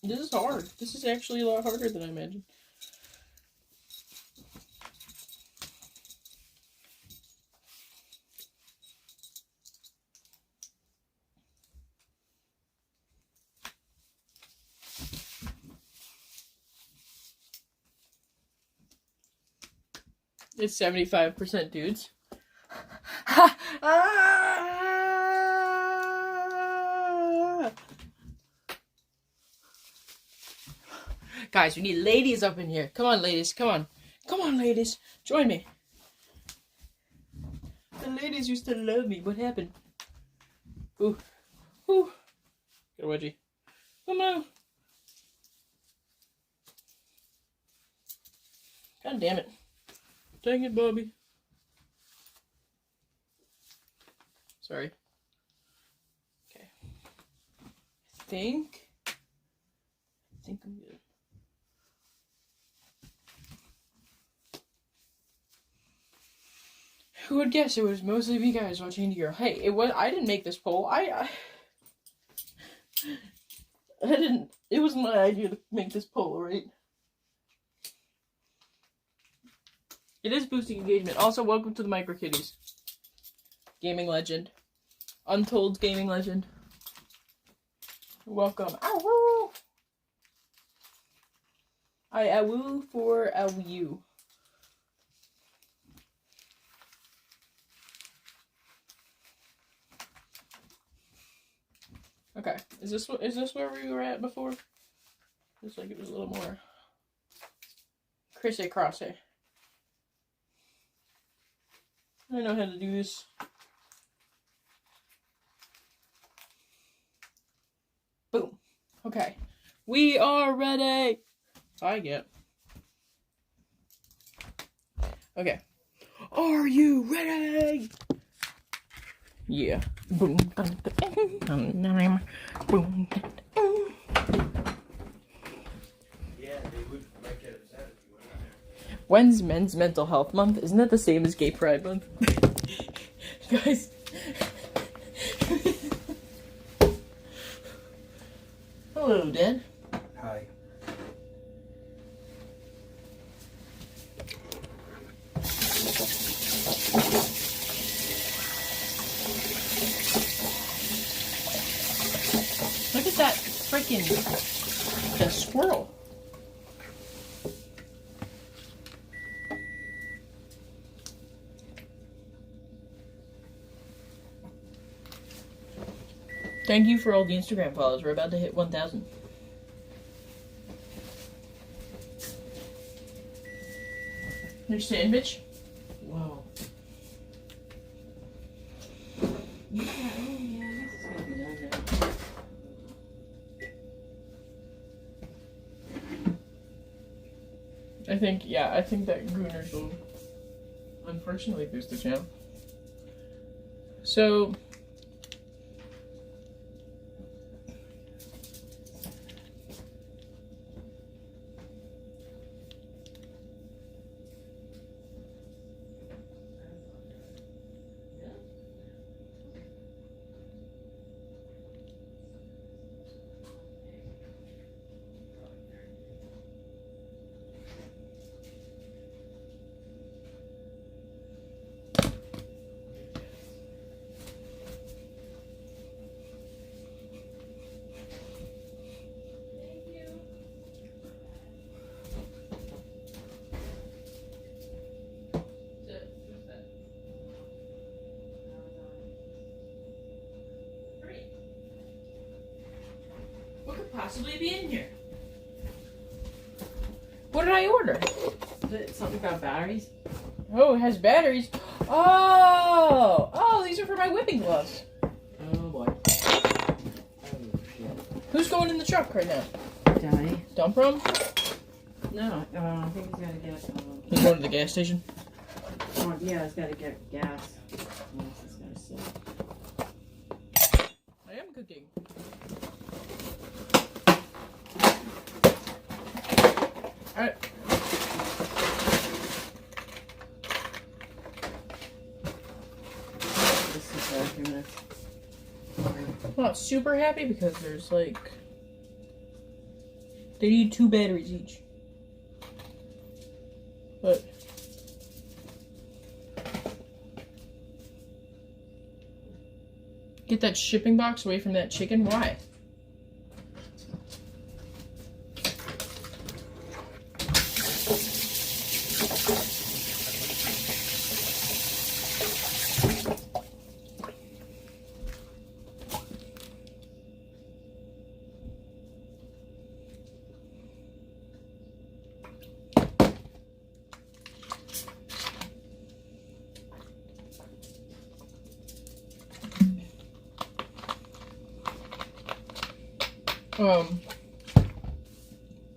This is hard. This is actually a lot harder than I imagined. It's 75% dudes. Guys, we need ladies up in here. Come on, ladies. Come on. Come on, ladies. Join me. The ladies used to love me. What happened? Ooh. Ooh. Get a wedgie. Come on. God damn it. Dang it, Bobby. Sorry. Okay. I think I'm good. Who would guess it was mostly you guys watching the girl? Hey, I didn't make this poll. I didn't. It was my idea to make this poll, right? It is boosting engagement. Also, welcome to the Microkitties. Gaming legend. Untold gaming legend. Welcome. Ow! I awoo for a you. Okay. Is this where we were at before? Looks like it was a little more crissy-crossy. I know how to do this. Boom. Okay. We are ready. I get. Okay. Are you ready? Yeah. Boom. Boom. Boom. Yeah, they would might get upset if you went in there. When's Men's Mental Health Month? Isn't that the same as Gay Pride Month? Guys. Hello, Dad. Hi. Look at that freaking the squirrel. Thank you for all the Instagram follows. We're about to hit 1,000. Your sandwich? Whoa. Yeah, oh yeah, this is gonna be done now. I think that Gooners will unfortunately boost the channel. So, possibly be in here? What did I order? Is it something about batteries? Oh, it has batteries. Oh! Oh, these are for my whipping gloves. Oh boy. Oh shit. Who's going in the truck right now? Daddy? Dump rum? No, I think he's gotta get, He's going to the gas station. yeah, he's gotta get gas. Yes, he's gotta sit. I am cooking. This is a few minutes. I'm not super happy because there's like... They need 2 batteries each. But... Get that shipping box away from that chicken? Why?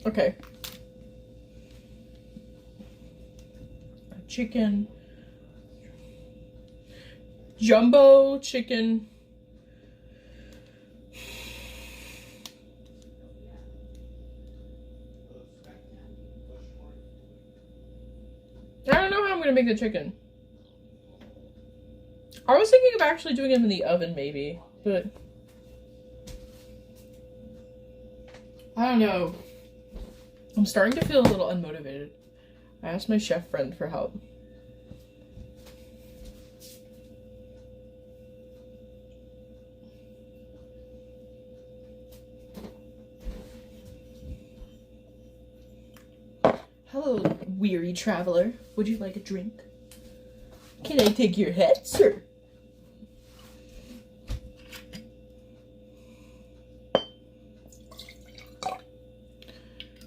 Okay. Chicken. Jumbo chicken. I don't know how I'm gonna make the chicken. I was thinking of actually doing them in the oven maybe, but I don't know. I'm starting to feel a little unmotivated. I asked my chef friend for help. Hello, weary traveler. Would you like a drink? Can I take your hat, sir?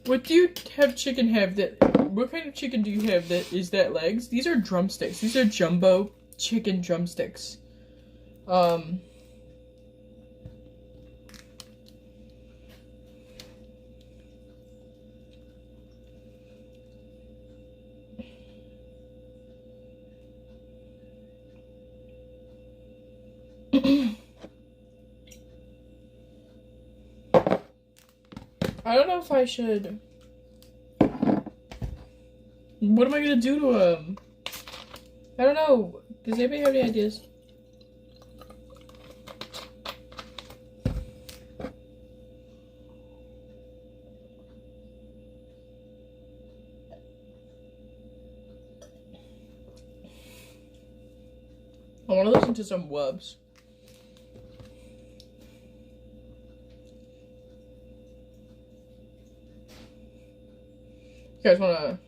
What do you have chicken have that... What kind of chicken do you have that is that legs? These are drumsticks. These are jumbo chicken drumsticks. I don't know if I should... What am I gonna do to him? I don't know. Does anybody have any ideas? I want to listen to some wubs. You guys wanna...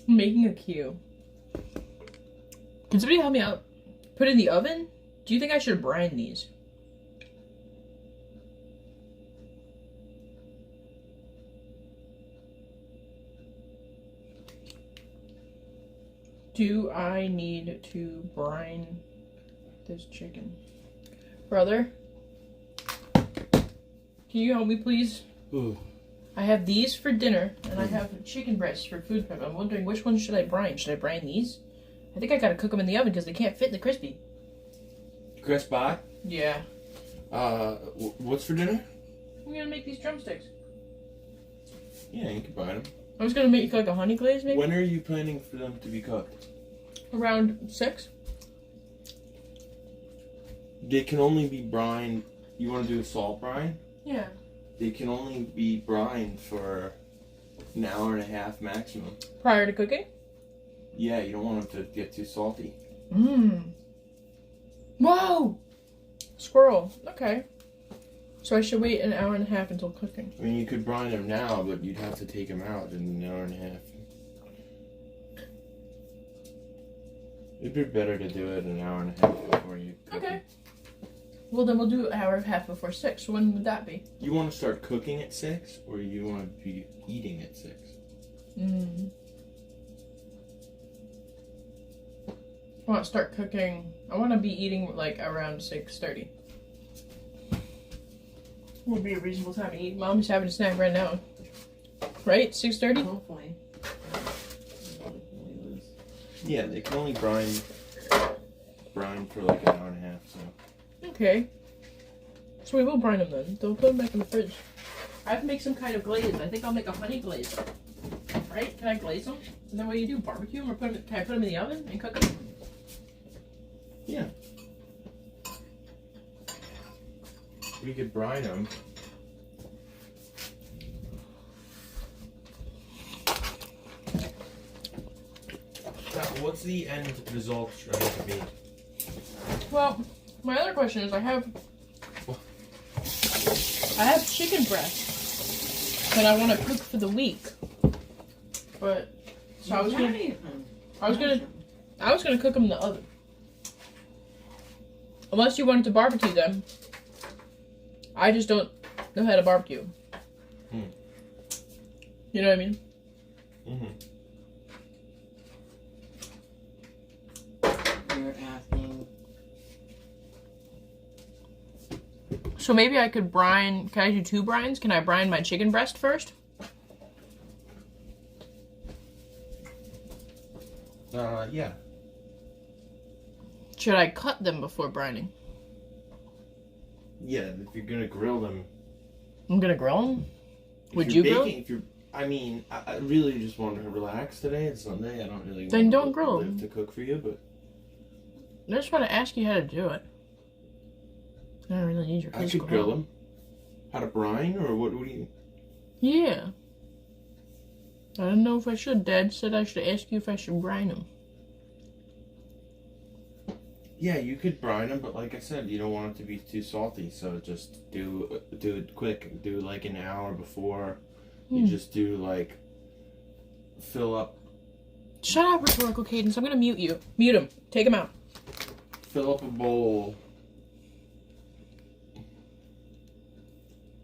I'm making a queue. Can somebody help me out? Put it in the oven? Do you think I should brine these? Do I need to brine this chicken? Brother? Can you help me, please? Ooh. I have these for dinner, and I have chicken breasts for food prep. I'm wondering which one should I brine? Should I brine these? I think I gotta cook them in the oven because they can't fit in the crispy. Crisp by? Yeah. What's for dinner? I'm gonna make these drumsticks. Yeah, you can buy them. I was gonna make like a honey glaze maybe. When are you planning for them to be cooked? Around 6. They can only be brined. You want to do a salt brine? Yeah. They can only be brined for an hour and a half maximum. Prior to cooking? Yeah, you don't want them to get too salty. Mmm. Whoa! Squirrel. Okay. So I should wait an hour and a half until cooking. I mean, you could brine them now, but you'd have to take them out in an hour and a half. It'd be better to do it an hour and a half before you cook Okay. them. Well, then we'll do an hour and a half before 6. So when would that be? You want to start cooking at 6, or you want to be eating at 6? Mm. I want to start cooking. I want to be eating like around 6:30. Would be a reasonable time to eat. Mom's having a snack right now. Right? 6:30? Hopefully. Yeah, they can only brine for like an hour and a half, so. Okay. So we will brine them then. They'll put them back in the fridge. I have to make some kind of glaze. I think I'll make a honey glaze. Right? Can I glaze them? And then what do you do? Barbecue them or can I put them in the oven and cook them? Yeah. We could brine them. Now, what's the end result trying to be? Well, my other question is I have chicken breast that I want to cook for the week. But so I was gonna cook them in the oven. Unless you wanted to barbecue them. I just don't know how to barbecue. You know what I mean? Mm-hmm. You're asking. So maybe I could brine. Can I do 2 brines? Can I brine my chicken breast first? Yeah. Should I cut them before brining? Yeah, if you're gonna grill them. I'm gonna grill them? If Would you're you grill? baking, if you're, I mean, I really just want to relax today. It's Sunday. I don't really Then want don't to grill live them. to cook for you, but I just want to ask you how to do it. I don't really need your I physical could grill help. them. How to brine, or what do you... Yeah. I don't know if I should. Dad said I should ask you if I should brine them. Yeah, you could brine them, but like I said, you don't want it to be too salty, so just do it quick. Do like an hour before. You just do like fill up. Shut up, rhetorical cadence. I'm gonna mute you. Mute him. Take him out. Fill up a bowl.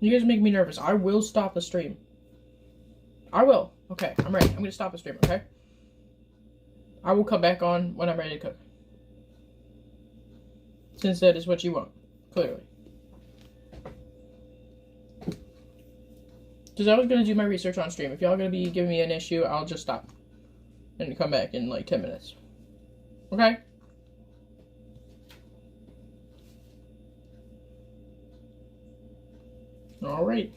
You guys make me nervous. I will stop the stream. I will. Okay, I'm ready. I'm gonna stop the stream, okay? I will come back on when I'm ready to cook. Since that is what you want, clearly. Because I was going to do my research on stream. If y'all going to be giving me an issue, I'll just stop. And come back in like 10 minutes. Okay? Alright.